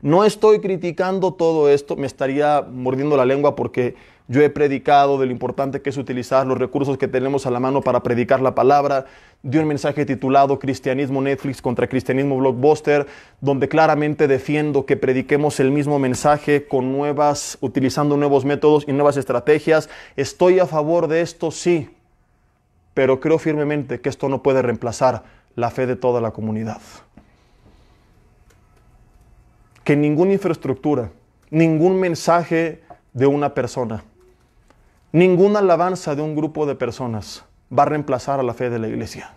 Speaker 1: no estoy criticando todo esto, me estaría mordiendo la lengua, porque yo he predicado de lo importante que es utilizar los recursos que tenemos a la mano para predicar la palabra. Di un mensaje titulado Cristianismo Netflix contra Cristianismo Blockbuster, donde claramente defiendo que prediquemos el mismo mensaje utilizando nuevos métodos y nuevas estrategias. Estoy a favor de esto, sí, pero creo firmemente que esto no puede reemplazar la fe de toda la comunidad. Que ninguna infraestructura, ningún mensaje de una persona, ninguna alabanza de un grupo de personas va a reemplazar a la fe de la iglesia.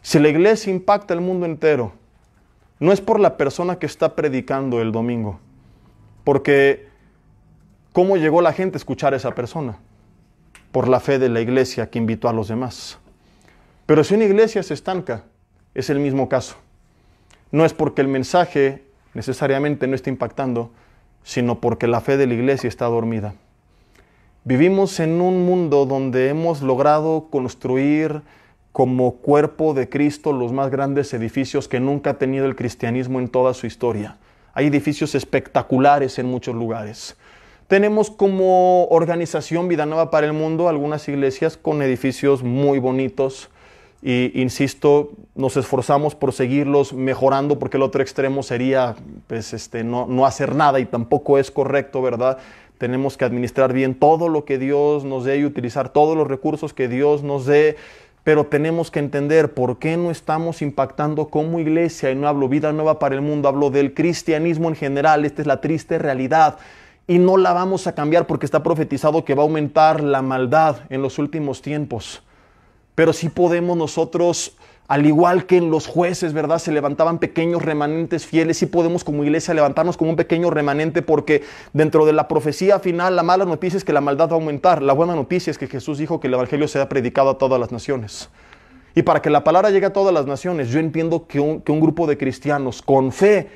Speaker 1: Si la iglesia impacta el mundo entero, no es por la persona que está predicando el domingo, porque ¿cómo llegó la gente a escuchar a esa persona? Por la fe de la iglesia que invitó a los demás. Pero si una iglesia se estanca, es el mismo caso. No es porque el mensaje necesariamente no esté impactando, sino porque la fe de la iglesia está dormida. Vivimos en un mundo donde hemos logrado construir como cuerpo de Cristo los más grandes edificios que nunca ha tenido el cristianismo en toda su historia. Hay edificios espectaculares en muchos lugares. Tenemos como organización Vida Nueva para el Mundo algunas iglesias con edificios muy bonitos y, insisto, nos esforzamos por seguirlos mejorando porque el otro extremo sería pues, no hacer nada y tampoco es correcto, ¿verdad? Tenemos que administrar bien todo lo que Dios nos dé y utilizar todos los recursos que Dios nos dé, pero tenemos que entender por qué no estamos impactando como iglesia, y no hablo Vida Nueva para el Mundo, hablo del cristianismo en general. Esta es la triste realidad y no la vamos a cambiar porque está profetizado que va a aumentar la maldad en los últimos tiempos. Pero sí podemos nosotros, al igual que en los jueces, ¿verdad? Se levantaban pequeños remanentes fieles. Sí podemos como iglesia levantarnos como un pequeño remanente porque dentro de la profecía final, la mala noticia es que la maldad va a aumentar. La buena noticia es que Jesús dijo que el evangelio sea predicado a todas las naciones. Y para que la palabra llegue a todas las naciones, yo entiendo que un grupo de cristianos con fe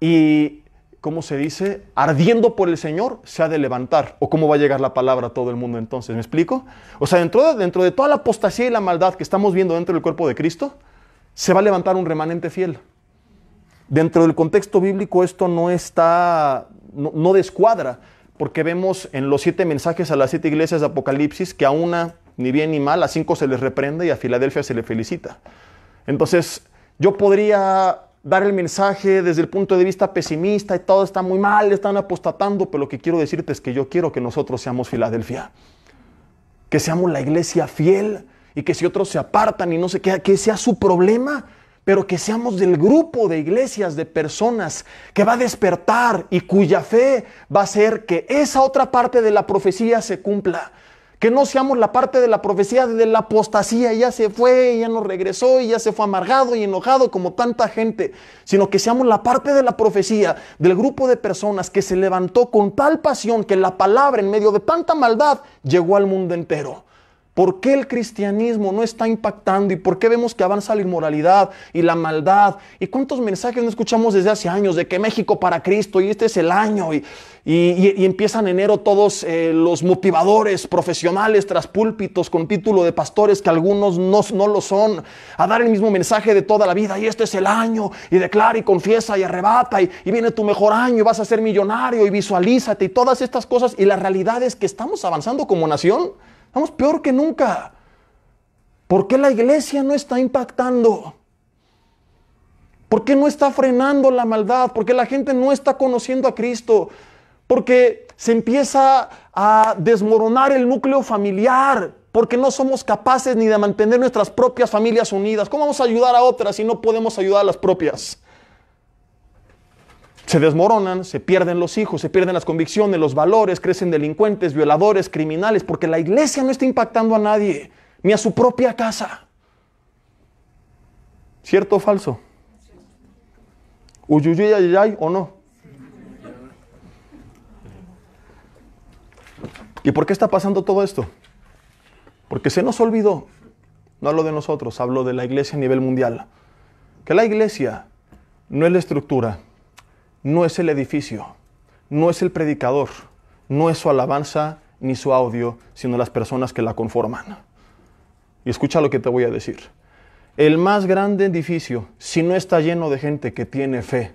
Speaker 1: y, ¿cómo se dice?, ardiendo por el Señor, se ha de levantar. ¿O cómo va a llegar la palabra a todo el mundo entonces? ¿Me explico? O sea, dentro de toda la apostasía y la maldad que estamos viendo dentro del cuerpo de Cristo, se va a levantar un remanente fiel. Dentro del contexto bíblico esto no descuadra, porque vemos en los 7 mensajes a las 7 iglesias de Apocalipsis que a una, ni bien ni mal, a 5 se les reprende y a Filadelfia se le felicita. Entonces, yo podría dar el mensaje desde el punto de vista pesimista y todo está muy mal, están apostatando, pero lo que quiero decirte es que yo quiero que nosotros seamos Filadelfia, que seamos la iglesia fiel y que si otros se apartan y no sé qué, que sea su problema, pero que seamos del grupo de iglesias, de personas que va a despertar y cuya fe va a hacer que esa otra parte de la profecía se cumpla. Que no seamos la parte de la profecía de la apostasía, ya se fue, ya no regresó, y ya se fue amargado y enojado como tanta gente, sino que seamos la parte de la profecía del grupo de personas que se levantó con tal pasión que la palabra en medio de tanta maldad llegó al mundo entero. ¿Por qué el cristianismo no está impactando? ¿Y por qué vemos que avanza la inmoralidad y la maldad? ¿Y cuántos mensajes no escuchamos desde hace años de que México para Cristo y este es el año? Y empiezan en enero todos los motivadores profesionales tras púlpitos con título de pastores que algunos no lo son, a dar el mismo mensaje de toda la vida. Y este es el año, y declara y confiesa y arrebata, y viene tu mejor año y vas a ser millonario y visualízate y todas estas cosas. Y la realidad es que estamos avanzando como nación. Estamos peor que nunca. ¿Por qué la iglesia no está impactando? ¿Por qué no está frenando la maldad? ¿Por qué la gente no está conociendo a Cristo? Porque se empieza a desmoronar el núcleo familiar. Porque no somos capaces ni de mantener nuestras propias familias unidas. ¿Cómo vamos a ayudar a otras si no podemos ayudar a las propias? Se desmoronan, se pierden los hijos, se pierden las convicciones, los valores, crecen delincuentes, violadores, criminales, porque la iglesia no está impactando a nadie, ni a su propia casa. ¿Cierto o falso? ¿Uyuyuy, ayayay o no? ¿Y por qué está pasando todo esto? Porque se nos olvidó, no hablo de nosotros, hablo de la iglesia a nivel mundial, que la iglesia no es la estructura, no es el edificio, no es el predicador, no es su alabanza ni su audio, sino las personas que la conforman. Y escucha lo que te voy a decir. El más grande edificio, si no está lleno de gente que tiene fe,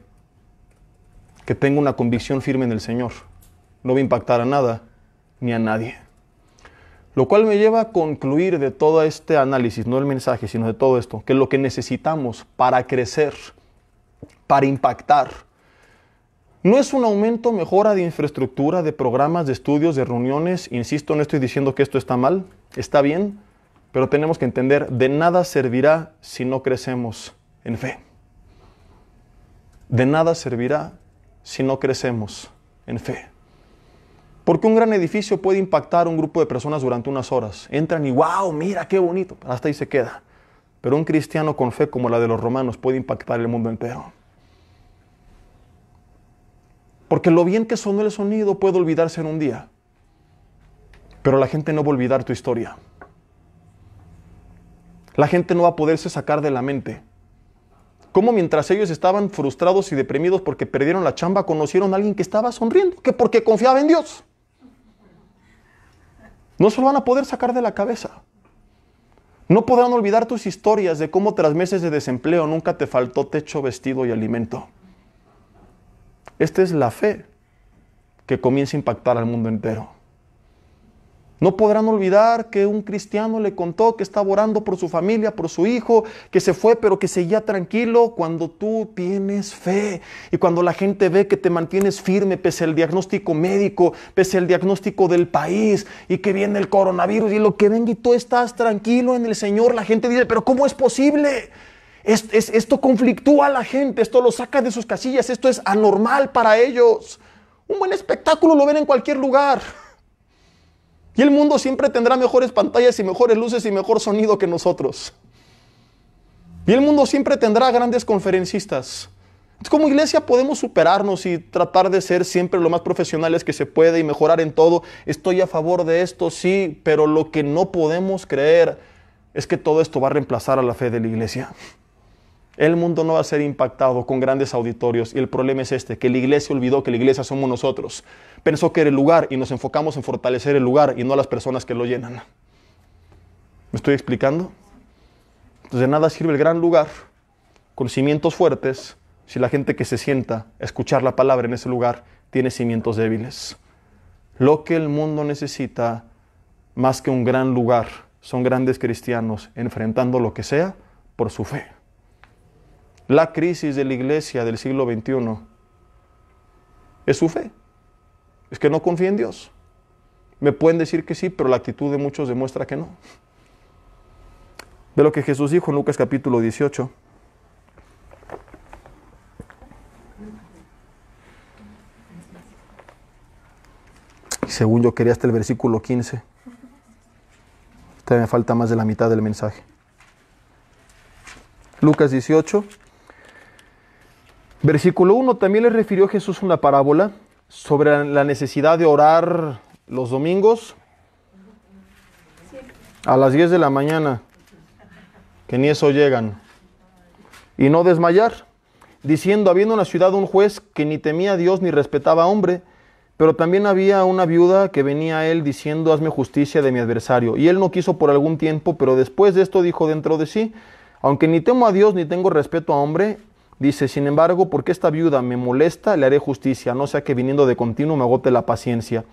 Speaker 1: que tenga una convicción firme en el Señor, no va a impactar a nada ni a nadie. Lo cual me lleva a concluir de todo este análisis, no el mensaje, sino de todo esto, que lo que necesitamos para crecer, para impactar, no es un aumento, mejora de infraestructura, de programas, de estudios, de reuniones. Insisto, no estoy diciendo que esto está mal, está bien, pero tenemos que entender, de nada servirá si no crecemos en fe. De nada servirá si no crecemos en fe. Porque un gran edificio puede impactar a un grupo de personas durante unas horas. Entran y ¡wow! Mira qué bonito. Hasta ahí se queda. Pero un cristiano con fe como la de los romanos puede impactar el mundo entero. Porque lo bien que sonó el sonido puede olvidarse en un día. Pero la gente no va a olvidar tu historia. La gente no va a poderse sacar de la mente cómo mientras ellos estaban frustrados y deprimidos porque perdieron la chamba, conocieron a alguien que estaba sonriendo, que porque confiaba en Dios. No se lo van a poder sacar de la cabeza. No podrán olvidar tus historias de cómo tras meses de desempleo nunca te faltó techo, vestido y alimento. Esta es la fe que comienza a impactar al mundo entero. No podrán olvidar que un cristiano le contó que estaba orando por su familia, por su hijo, que se fue pero que seguía tranquilo. Cuando tú tienes fe y cuando la gente ve que te mantienes firme pese al diagnóstico médico, pese al diagnóstico del país y que viene el coronavirus y lo que venga y tú estás tranquilo en el Señor, la gente dice, pero ¿cómo es posible? Esto conflictúa a la gente, esto lo saca de sus casillas, esto es anormal para ellos. Un buen espectáculo lo ven en cualquier lugar. Y el mundo siempre tendrá mejores pantallas y mejores luces y mejor sonido que nosotros. Y el mundo siempre tendrá grandes conferencistas. Entonces, como iglesia podemos superarnos y tratar de ser siempre lo más profesionales que se puede y mejorar en todo. Estoy a favor de esto, sí, pero lo que no podemos creer es que todo esto va a reemplazar a la fe de la iglesia. El mundo no va a ser impactado con grandes auditorios y el problema es que la iglesia olvidó que la iglesia somos nosotros. Pensó que era el lugar y nos enfocamos en fortalecer el lugar y no a las personas que lo llenan. ¿Me estoy explicando? Entonces de nada sirve el gran lugar con cimientos fuertes si la gente que se sienta a escuchar la palabra en ese lugar tiene cimientos débiles. Lo que el mundo necesita más que un gran lugar son grandes cristianos enfrentando lo que sea por su fe. La crisis de la iglesia del siglo XXI es su fe. Es que no confía en Dios. Me pueden decir que sí, pero la actitud de muchos demuestra que no. Ve lo que Jesús dijo en Lucas capítulo 18. Y según yo quería hasta el versículo 15. Todavía me falta más de la mitad del mensaje. Lucas 18. Versículo 1, también le refirió Jesús una parábola sobre la necesidad de orar los domingos a las 10 de la mañana, que ni eso llegan, y no desmayar, diciendo, habiendo en la ciudad un juez que ni temía a Dios ni respetaba a hombre, pero también había una viuda que venía a él diciendo, hazme justicia de mi adversario. Y él no quiso por algún tiempo, pero después de esto dijo dentro de sí, aunque ni temo a Dios ni tengo respeto a hombre, dice, sin embargo, porque esta viuda me molesta, le haré justicia, no sea que viniendo de continuo me agote la paciencia.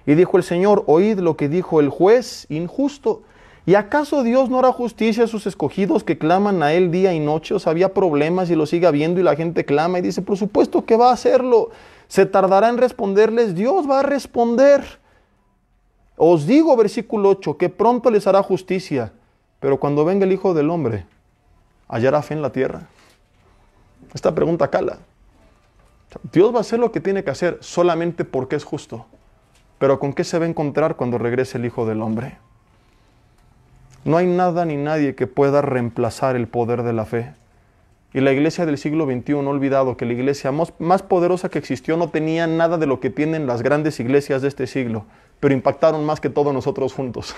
Speaker 1: Y dijo el Señor, oíd lo que dijo el juez injusto. ¿Y acaso Dios no hará justicia a sus escogidos que claman a Él día y noche? O sea, había problemas y lo sigue habiendo y la gente clama y dice, por supuesto que va a hacerlo. ¿Se tardará en responderles? Dios va a responder. Os digo, versículo 8, que pronto les hará justicia, pero cuando venga el Hijo del Hombre, ¿hallará fe en la tierra? Esta pregunta cala. Dios va a hacer lo que tiene que hacer solamente porque es justo. Pero ¿con qué se va a encontrar cuando regrese el Hijo del Hombre? No hay nada ni nadie que pueda reemplazar el poder de la fe. Y la iglesia del siglo XXI ha olvidado que la iglesia más poderosa que existió no tenía nada de lo que tienen las grandes iglesias de este siglo, pero impactaron más que todos nosotros juntos.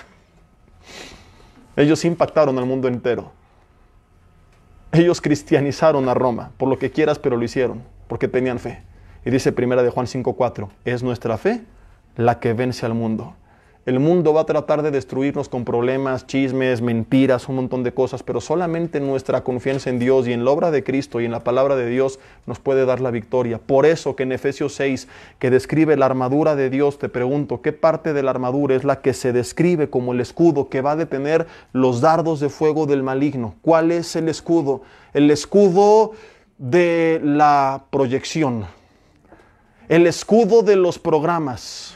Speaker 1: Ellos impactaron al mundo entero. Ellos cristianizaron a Roma, por lo que quieras, pero lo hicieron, porque tenían fe. Y dice 1 de Juan 5:4, es nuestra fe la que vence al mundo. El mundo va a tratar de destruirnos con problemas, chismes, mentiras, un montón de cosas, pero solamente nuestra confianza en Dios y en la obra de Cristo y en la palabra de Dios nos puede dar la victoria. Por eso que en Efesios 6, que describe la armadura de Dios, te pregunto, ¿qué parte de la armadura es la que se describe como el escudo que va a detener los dardos de fuego del maligno? ¿Cuál es el escudo? El escudo de la proyección, el escudo de los programas.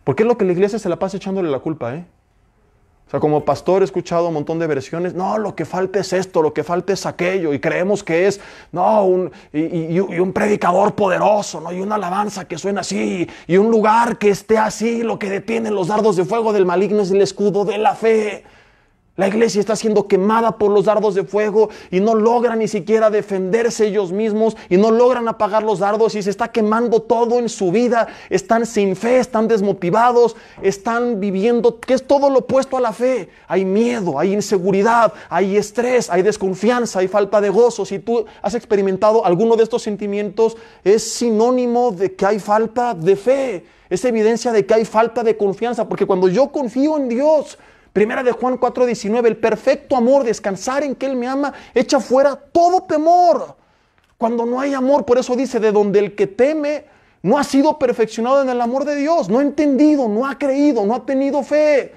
Speaker 1: Porque es lo que la iglesia se la pasa echándole la culpa, O sea, como pastor he escuchado un montón de versiones, no, lo que falta es esto, lo que falta es aquello, y creemos que es, no, un predicador poderoso, ¿no? Y una alabanza que suena así, y un lugar que esté así, lo que detiene los dardos de fuego del maligno es el escudo de la fe. La iglesia está siendo quemada por los dardos de fuego y no logran ni siquiera defenderse ellos mismos y no logran apagar los dardos y se está quemando todo en su vida. Están sin fe, están desmotivados, están viviendo, que es todo lo opuesto a la fe. Hay miedo, hay inseguridad, hay estrés, hay desconfianza, hay falta de gozo. Si tú has experimentado alguno de estos sentimientos, es sinónimo de que hay falta de fe. Es evidencia de que hay falta de confianza, porque cuando yo confío en Dios, Primera de Juan 4:19, el perfecto amor, descansar en que Él me ama, echa fuera todo temor. Cuando no hay amor, por eso dice, de donde el que teme no ha sido perfeccionado en el amor de Dios, no ha entendido, no ha creído, no ha tenido fe.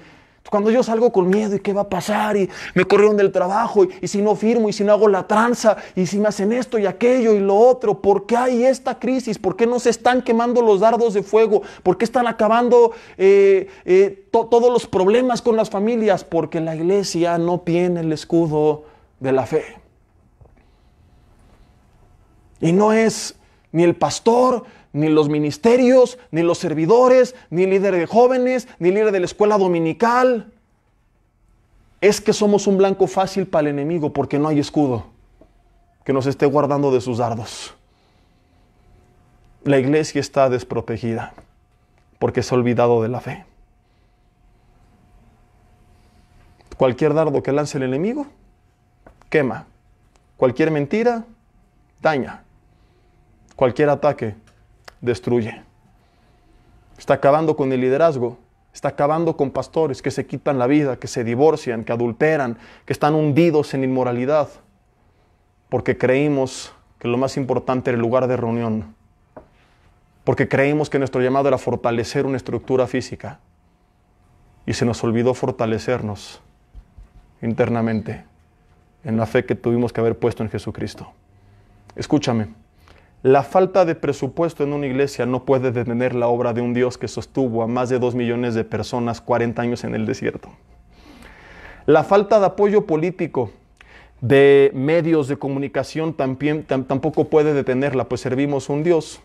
Speaker 1: Cuando yo salgo con miedo, ¿y qué va a pasar? Y me corrieron del trabajo, y si no firmo, y si no hago la tranza, y si me hacen esto y aquello y lo otro, ¿por qué hay esta crisis? ¿Por qué no se están quemando los dardos de fuego? ¿Por qué están acabando todos los problemas con las familias? Porque la iglesia no tiene el escudo de la fe. Y no es ni el pastor, ni los ministerios, ni los servidores, ni líder de jóvenes, ni líder de la escuela dominical. Es que somos un blanco fácil para el enemigo porque no hay escudo que nos esté guardando de sus dardos. La iglesia está desprotegida porque se ha olvidado de la fe. Cualquier dardo que lance el enemigo, quema. Cualquier mentira, daña. Cualquier ataque, destruye. Está acabando con el liderazgo, está acabando con pastores que se quitan la vida, que se divorcian, que adulteran, que están hundidos en inmoralidad, porque creímos que lo más importante era el lugar de reunión, porque creímos que nuestro llamado era fortalecer una estructura física y se nos olvidó fortalecernos internamente en la fe que tuvimos que haber puesto en Jesucristo. Escúchame. La falta de presupuesto en una iglesia no puede detener la obra de un Dios que sostuvo a más de 2 millones de personas 40 años en el desierto. La falta de apoyo político, de medios de comunicación tampoco puede detenerla, pues servimos un Dios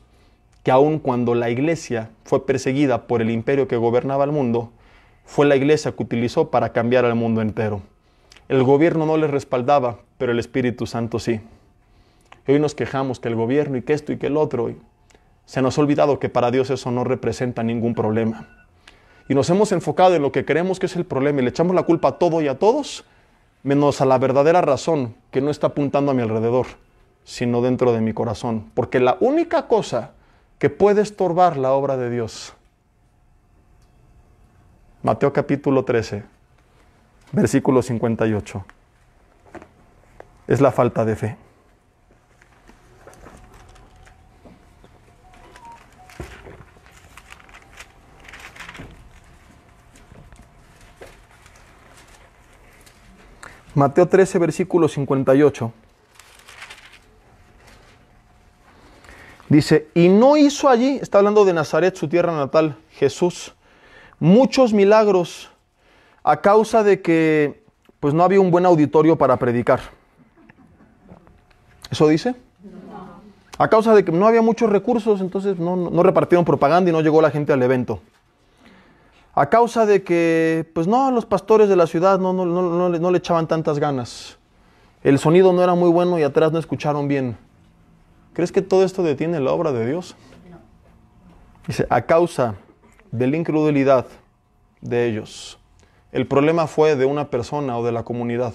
Speaker 1: que aun cuando la iglesia fue perseguida por el imperio que gobernaba el mundo, fue la iglesia que utilizó para cambiar al mundo entero. El gobierno no le respaldaba, pero el Espíritu Santo sí. Hoy nos quejamos que el gobierno y que esto y que el otro. Y se nos ha olvidado que para Dios eso no representa ningún problema. Y nos hemos enfocado en lo que creemos que es el problema y le echamos la culpa a todo y a todos, menos a la verdadera razón que no está apuntando a mi alrededor, sino dentro de mi corazón. Porque la única cosa que puede estorbar la obra de Dios, Mateo capítulo 13, versículo 58, es la falta de fe. Mateo 13, versículo 58. Dice, y no hizo allí, está hablando de Nazaret, su tierra natal, Jesús, muchos milagros a causa de que pues no había un buen auditorio para predicar. ¿Eso dice? No. A causa de que no había muchos recursos, entonces no repartieron propaganda y no llegó la gente al evento. A causa de que, pues no, los pastores de la ciudad no le echaban tantas ganas. El sonido no era muy bueno y atrás no escucharon bien. ¿Crees que todo esto detiene la obra de Dios? No. Dice, a causa de la incredulidad de ellos. El problema fue de una persona o de la comunidad.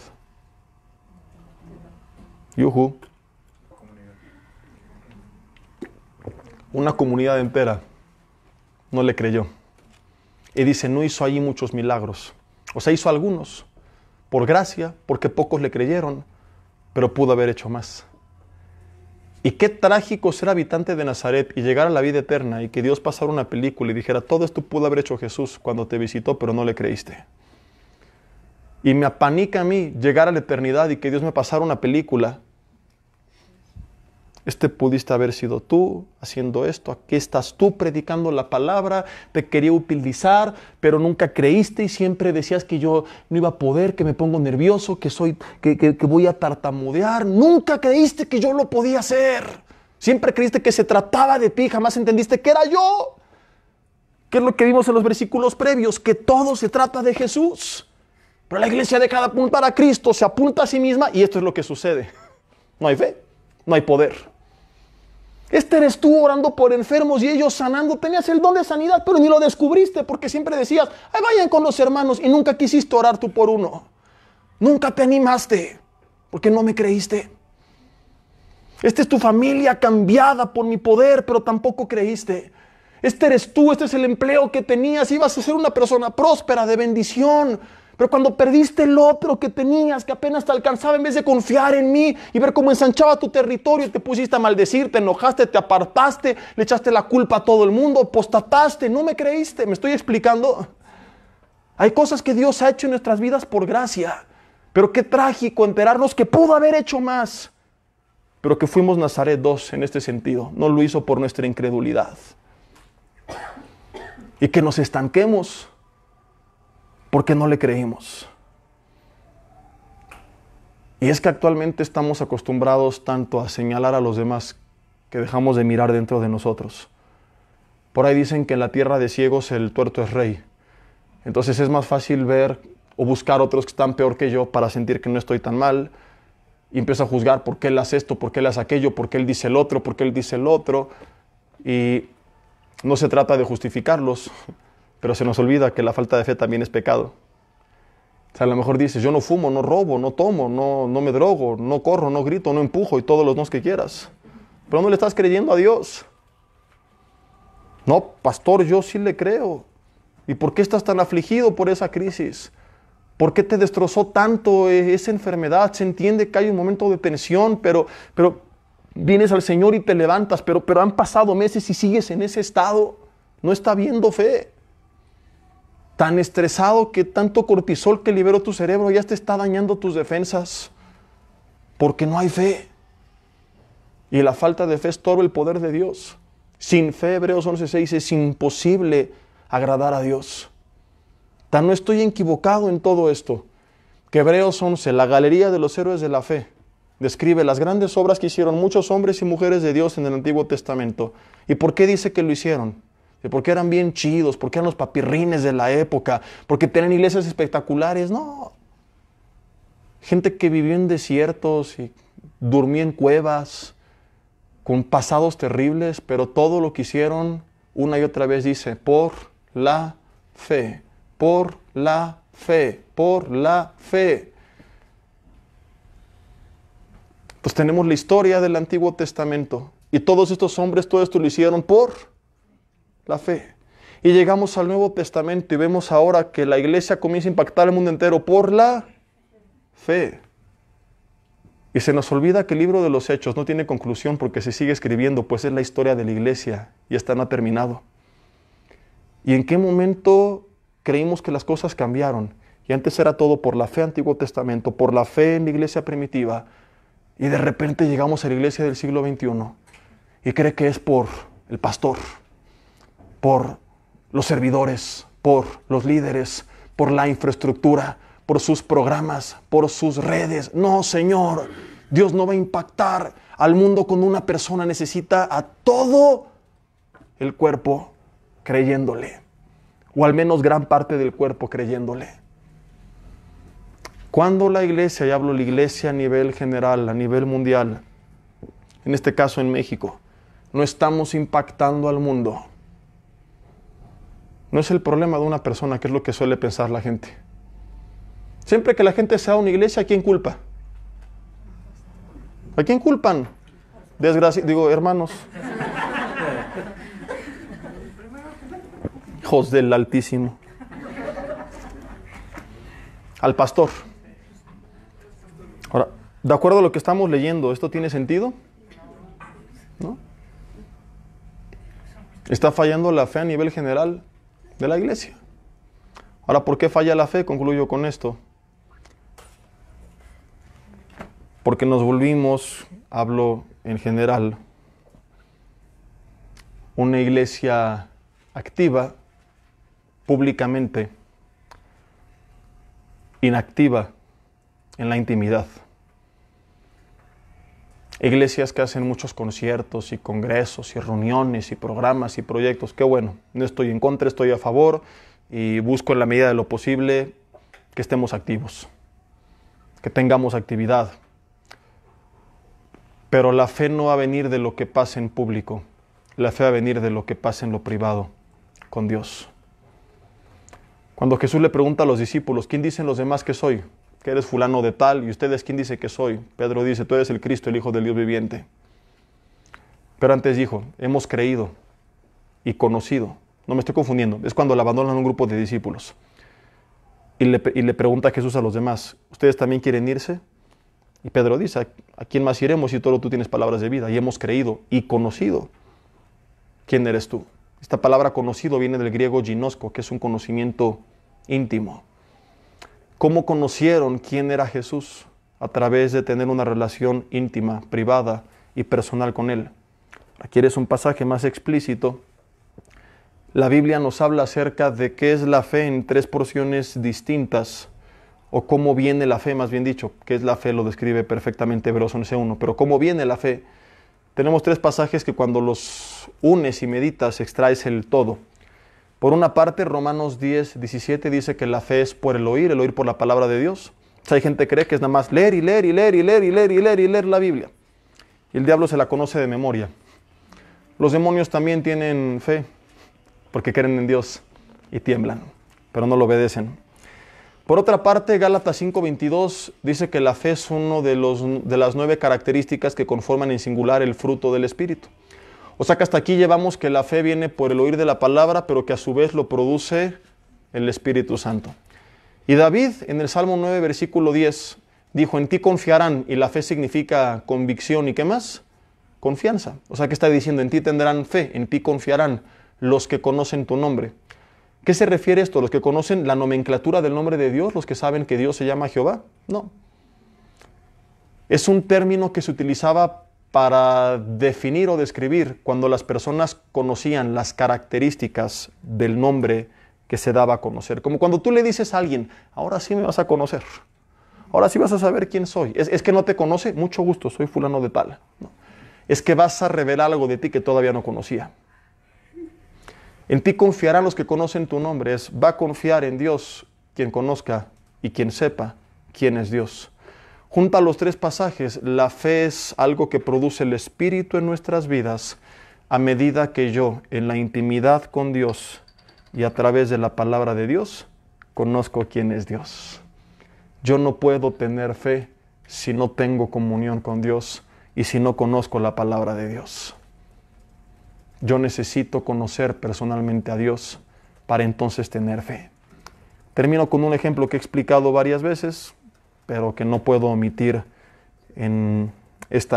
Speaker 1: Yuhu. Una comunidad entera no le creyó. Y dice, no hizo allí muchos milagros. O sea, hizo algunos, por gracia, porque pocos le creyeron, pero pudo haber hecho más. Y qué trágico ser habitante de Nazaret y llegar a la vida eterna y que Dios pasara una película y dijera, todo esto pudo haber hecho Jesús cuando te visitó, pero no le creíste. Y me apanica a mí llegar a la eternidad y que Dios me pasara una película. Pudiste haber sido tú haciendo esto, aquí estás tú predicando la palabra, te quería utilizar, pero nunca creíste y siempre decías que yo no iba a poder, que me pongo nervioso, que voy a tartamudear. Nunca creíste que yo lo podía hacer. Siempre creíste que se trataba de ti, jamás entendiste que era yo. ¿Qué es lo que vimos en los versículos previos? Que todo se trata de Jesús. Pero la iglesia deja de apuntar a Cristo, se apunta a sí misma y esto es lo que sucede. No hay fe, no hay poder. Eres tú orando por enfermos y ellos sanando. Tenías el don de sanidad, pero ni lo descubriste porque siempre decías, ay, vayan con los hermanos y nunca quisiste orar tú por uno. Nunca te animaste porque no me creíste. Esta es tu familia cambiada por mi poder, pero tampoco creíste. Eres tú, este es el empleo que tenías, ibas a ser una persona próspera, de bendición, Pero cuando perdiste el otro que tenías, que apenas te alcanzaba, en vez de confiar en mí y ver cómo ensanchaba tu territorio, te pusiste a maldecir, te enojaste, te apartaste, le echaste la culpa a todo el mundo, apostataste, no me creíste. ¿Me estoy explicando? Hay cosas que Dios ha hecho en nuestras vidas por gracia, pero qué trágico enterarnos que pudo haber hecho más, pero que fuimos Nazaret 2 en este sentido. No lo hizo por nuestra incredulidad. Y que nos estanquemos porque no le creímos. Y es que actualmente estamos acostumbrados tanto a señalar a los demás que dejamos de mirar dentro de nosotros. Por ahí dicen que en la tierra de ciegos el tuerto es rey. Entonces es más fácil ver o buscar otros que están peor que yo para sentir que no estoy tan mal. Y empiezo a juzgar por qué él hace esto, por qué él hace aquello, por qué él dice el otro, por qué él dice el otro. Y no se trata de justificarlos, pero se nos olvida que la falta de fe también es pecado. O sea, a lo mejor dices, yo no fumo, no robo, no tomo, no me drogo, no corro, no grito, no empujo y todos los nos que quieras. Pero no le estás creyendo a Dios. No, pastor, yo sí le creo. ¿Y por qué estás tan afligido por esa crisis? ¿Por qué te destrozó tanto esa enfermedad? Se entiende que hay un momento de tensión, pero vienes al Señor y te levantas, pero han pasado meses y sigues en ese estado. No está habiendo fe. Tan estresado que tanto cortisol que liberó tu cerebro ya te está dañando tus defensas. Porque no hay fe. Y la falta de fe estorba el poder de Dios. Sin fe, Hebreos 11:6, es imposible agradar a Dios. Tan no estoy equivocado en todo esto, que Hebreos 11, la galería de los héroes de la fe, describe las grandes obras que hicieron muchos hombres y mujeres de Dios en el Antiguo Testamento. ¿Y por qué dice que lo hicieron? Porque eran bien chidos, porque eran los papirrines de la época, porque tenían iglesias espectaculares. No. Gente que vivió en desiertos y durmió en cuevas, con pasados terribles, pero todo lo que hicieron, una y otra vez dice, por la fe, por la fe, por la fe. Pues tenemos la historia del Antiguo Testamento, y todos estos hombres, todo esto lo hicieron por la fe. Y llegamos al Nuevo Testamento y vemos ahora que la iglesia comienza a impactar al mundo entero por la fe. Y se nos olvida que el libro de los Hechos no tiene conclusión porque se sigue escribiendo, pues es la historia de la iglesia y esta no ha terminado. ¿Y en qué momento creímos que las cosas cambiaron? Y antes era todo por la fe Antiguo Testamento, por la fe en la iglesia primitiva. Y de repente llegamos a la iglesia del siglo XXI y cree que es por el pastor, por los servidores, por los líderes, por la infraestructura, por sus programas, por sus redes. No, Señor, Dios no va a impactar al mundo con una persona. Necesita a todo el cuerpo creyéndole, o al menos gran parte del cuerpo creyéndole. Cuando la iglesia, y hablo la iglesia a nivel general, a nivel mundial, en este caso en México, no estamos impactando al mundo, no es el problema de una persona, que es lo que suele pensar la gente. Siempre que la gente sea una iglesia, ¿a quién culpa? ¿A quién culpan? Hermanos. Hijos del Altísimo. Al pastor. Ahora, de acuerdo a lo que estamos leyendo, ¿esto tiene sentido? ¿No? Está fallando la fe a nivel general de la iglesia. Ahora, ¿por qué falla la fe? Concluyo con esto. Porque nos volvimos, hablo en general, una iglesia activa, públicamente, inactiva en la intimidad. Iglesias que hacen muchos conciertos y congresos y reuniones y programas y proyectos. Qué bueno, no estoy en contra, estoy a favor y busco en la medida de lo posible que estemos activos, que tengamos actividad. Pero la fe no va a venir de lo que pasa en público. La fe va a venir de lo que pasa en lo privado con Dios. Cuando Jesús le pregunta a los discípulos, ¿quién dicen los demás que soy? Que eres fulano de tal. ¿Y ustedes quién dice que soy? Pedro dice, tú eres el Cristo, el Hijo del Dios viviente. Pero antes dijo, hemos creído y conocido. No me estoy confundiendo. Es cuando le abandonan a un grupo de discípulos. Y le pregunta a Jesús a los demás, ¿ustedes también quieren irse? Y Pedro dice, ¿a quién más iremos si solo tú tienes palabras de vida? Y hemos creído y conocido. ¿Quién eres tú? Esta palabra conocido viene del griego ginosko, que es un conocimiento íntimo. ¿Cómo conocieron quién era Jesús? A través de tener una relación íntima, privada y personal con Él. Aquí es un pasaje más explícito. La Biblia nos habla acerca de qué es la fe en 3 porciones distintas, o cómo viene la fe, más bien dicho. Qué es la fe lo describe perfectamente Hebreos 11:1, pero cómo viene la fe. Tenemos 3 pasajes que cuando los unes y meditas extraes el todo. Por una parte, Romanos 10:17 dice que la fe es por el oír por la palabra de Dios. O sea, hay gente que cree que es nada más leer y leer y leer y leer y leer y leer y leer la Biblia. Y el diablo se la conoce de memoria. Los demonios también tienen fe, porque creen en Dios y tiemblan, pero no lo obedecen. Por otra parte, Gálatas 5:22 dice que la fe es uno de las 9 características que conforman en singular el fruto del Espíritu. O sea que hasta aquí llevamos que la fe viene por el oír de la palabra, pero que a su vez lo produce el Espíritu Santo. Y David, en el Salmo 9, versículo 10, dijo, en ti confiarán, y la fe significa convicción, ¿y qué más? Confianza. O sea que está diciendo, en ti tendrán fe, en ti confiarán los que conocen tu nombre. ¿Qué se refiere esto? ¿Los que conocen la nomenclatura del nombre de Dios? ¿Los que saben que Dios se llama Jehová? No. Es un término que se utilizaba para definir o describir cuando las personas conocían las características del nombre que se daba a conocer. Como cuando tú le dices a alguien, ahora sí me vas a conocer, ahora sí vas a saber quién soy. Es que no te conoce, mucho gusto, soy fulano de tal. No. Es que vas a revelar algo de ti que todavía no conocía. En ti confiarán los que conocen tu nombre. Va a confiar en Dios quien conozca y quien sepa quién es Dios. Junto a los 3 pasajes, la fe es algo que produce el Espíritu en nuestras vidas a medida que yo, en la intimidad con Dios y a través de la palabra de Dios, conozco quién es Dios. Yo no puedo tener fe si no tengo comunión con Dios y si no conozco la palabra de Dios. Yo necesito conocer personalmente a Dios para entonces tener fe. Termino con un ejemplo que he explicado varias veces, pero que no puedo omitir en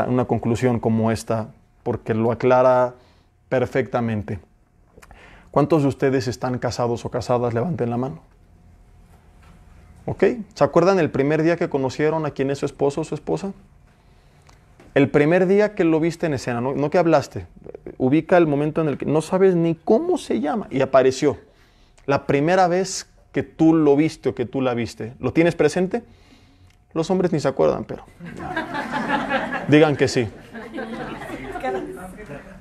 Speaker 1: una conclusión como esta, porque lo aclara perfectamente. ¿Cuántos de ustedes están casados o casadas? Levanten la mano. ¿Ok? ¿Se acuerdan el primer día que conocieron a quién es su esposo o su esposa? El primer día que lo viste en escena, no que hablaste, ubica el momento en el que no sabes ni cómo se llama y apareció. La primera vez que tú lo viste o que tú la viste, ¿lo tienes presente? Los hombres ni se acuerdan, pero digan que sí.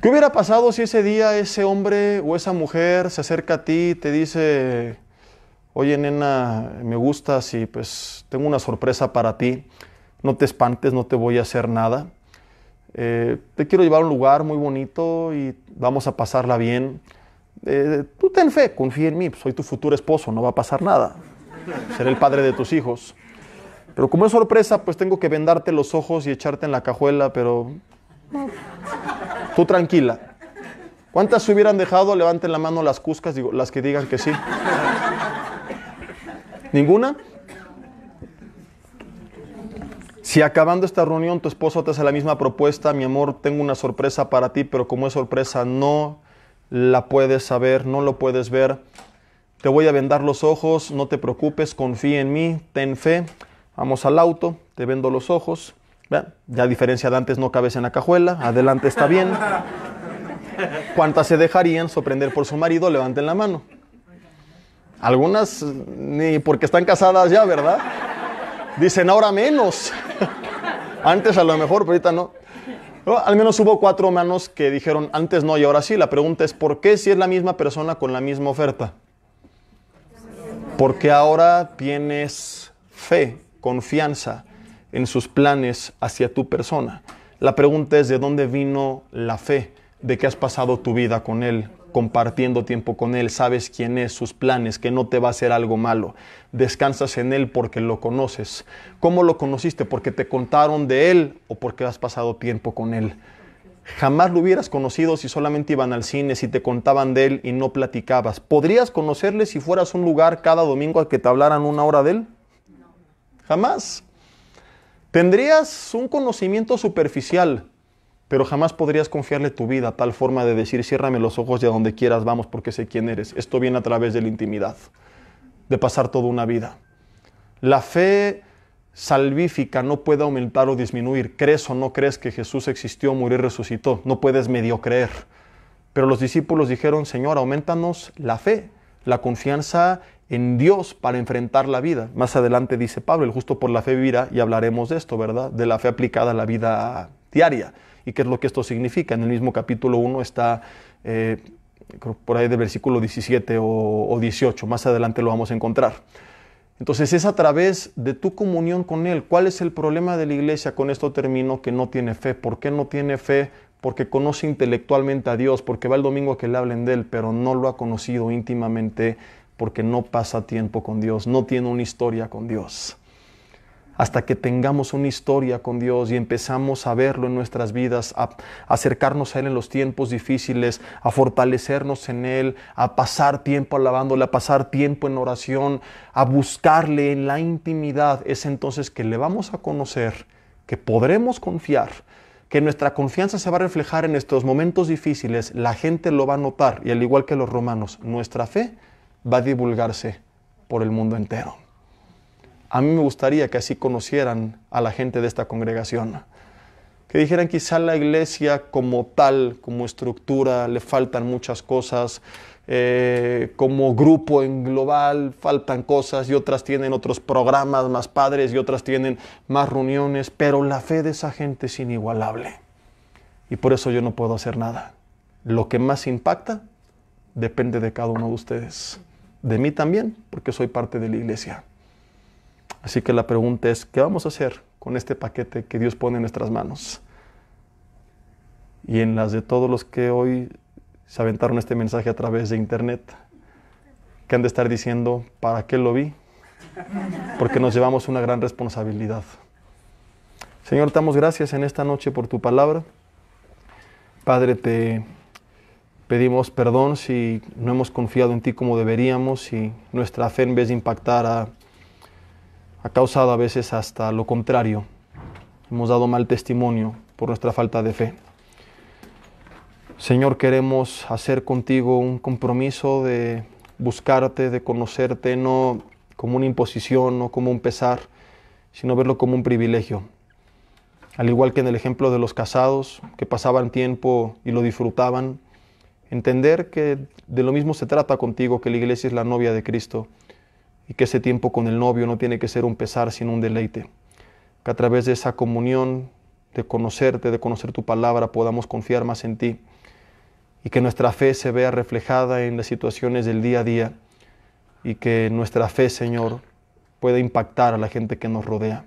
Speaker 1: ¿Qué hubiera pasado si ese día ese hombre o esa mujer se acerca a ti y te dice, oye nena, me gustas y pues tengo una sorpresa para ti, no te espantes, no te voy a hacer nada, te quiero llevar a un lugar muy bonito y vamos a pasarla bien, tú ten fe, confía en mí, soy tu futuro esposo, no va a pasar nada, seré el padre de tus hijos. Pero como es sorpresa, pues tengo que vendarte los ojos y echarte en la cajuela, pero no. Tú tranquila. ¿Cuántas se hubieran dejado? Levanten la mano las cuscas, digo, las que digan que sí. ¿Ninguna? Si acabando esta reunión tu esposo te hace la misma propuesta, mi amor, tengo una sorpresa para ti, pero como es sorpresa no la puedes saber, no lo puedes ver, te voy a vendar los ojos, no te preocupes, confía en mí, ten fe. Vamos al auto, te vendo los ojos. ¿Vean? Ya a diferencia de antes no cabes en la cajuela, adelante está bien. ¿Cuántas se dejarían sorprender por su marido? Levanten la mano. Algunas ni porque están casadas ya, ¿verdad? Dicen ahora menos. Antes a lo mejor, pero ahorita no. Al menos hubo 4 manos que dijeron antes no y ahora sí. La pregunta es ¿por qué si es la misma persona con la misma oferta? Porque ahora tienes fe, confianza en sus planes hacia tu persona. La pregunta es ¿de dónde vino la fe? ¿De que has pasado tu vida con Él, compartiendo tiempo con Él? Sabes quién es, sus planes, que no te va a hacer algo malo. Descansas en Él porque lo conoces. ¿Cómo lo conociste? ¿Porque te contaron de Él o porque has pasado tiempo con Él? Jamás lo hubieras conocido si solamente iban al cine, si te contaban de él y no platicabas. ¿Podrías conocerle si fueras a un lugar cada domingo a que te hablaran 1 hora de él? Jamás. Tendrías un conocimiento superficial, pero jamás podrías confiarle tu vida a tal forma de decir, ciérrame los ojos y a donde quieras vamos porque sé quién eres. Esto viene a través de la intimidad, de pasar toda una vida. La fe salvífica no puede aumentar o disminuir. Crees o no crees que Jesús existió, murió y resucitó. No puedes medio creer. Pero los discípulos dijeron, Señor, aumentanos la fe, la confianza en Dios para enfrentar la vida. Más adelante dice Pablo, el justo por la fe vivirá, y hablaremos de esto, ¿verdad? De la fe aplicada a la vida diaria. ¿Y qué es lo que esto significa? En el mismo capítulo 1 está por ahí del versículo 17 o 18. Más adelante lo vamos a encontrar. Entonces es a través de tu comunión con Él. ¿Cuál es el problema de la iglesia? Con esto termino, que no tiene fe. ¿Por qué no tiene fe? Porque conoce intelectualmente a Dios, porque va el domingo a que le hablen de Él, pero no lo ha conocido íntimamente, porque no pasa tiempo con Dios, no tiene una historia con Dios. Hasta que tengamos una historia con Dios y empezamos a verlo en nuestras vidas, a acercarnos a Él en los tiempos difíciles, a fortalecernos en Él, a pasar tiempo alabándole, a pasar tiempo en oración, a buscarle en la intimidad, es entonces que le vamos a conocer, que podremos confiar, que nuestra confianza se va a reflejar en nuestros momentos difíciles, la gente lo va a notar y al igual que los romanos, nuestra fe va a divulgarse por el mundo entero. A mí me gustaría que así conocieran a la gente de esta congregación. Que dijeran quizá la iglesia como tal, como estructura, le faltan muchas cosas. Como grupo en global faltan cosas y otras tienen otros programas más padres y otras tienen más reuniones. Pero la fe de esa gente es inigualable. Y por eso yo no puedo hacer nada. Lo que más impacta depende de cada uno de ustedes. De mí también, porque soy parte de la iglesia. Así que la pregunta es, ¿qué vamos a hacer con este paquete que Dios pone en nuestras manos? Y en las de todos los que hoy se aventaron este mensaje a través de internet, que han de estar diciendo, ¿para qué lo vi? Porque nos llevamos una gran responsabilidad. Señor, te damos gracias en esta noche por tu palabra. Padre, te pedimos perdón si no hemos confiado en ti como deberíamos y nuestra fe en vez de impactar ha causado a veces hasta lo contrario. Hemos dado mal testimonio por nuestra falta de fe. Señor, queremos hacer contigo un compromiso de buscarte, de conocerte, no como una imposición, no como un pesar, sino verlo como un privilegio. Al igual que en el ejemplo de los casados, que pasaban tiempo y lo disfrutaban, entender que de lo mismo se trata contigo, que la iglesia es la novia de Cristo, y que ese tiempo con el novio no tiene que ser un pesar, sino un deleite. Que a través de esa comunión, de conocerte, de conocer tu palabra, podamos confiar más en ti. Y que nuestra fe se vea reflejada en las situaciones del día a día. Y que nuestra fe, Señor, pueda impactar a la gente que nos rodea.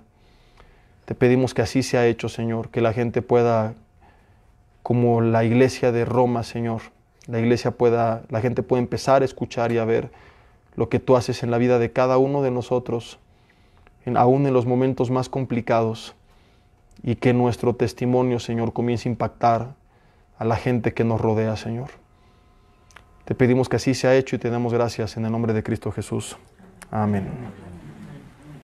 Speaker 1: Te pedimos que así sea hecho, Señor. Que la gente pueda, como la iglesia de Roma, Señor, la gente pueda empezar a escuchar y a ver lo que tú haces en la vida de cada uno de nosotros, aún en los momentos más complicados, y que nuestro testimonio, Señor, comience a impactar a la gente que nos rodea, Señor. Te pedimos que así sea hecho y te damos gracias en el nombre de Cristo Jesús. Amén.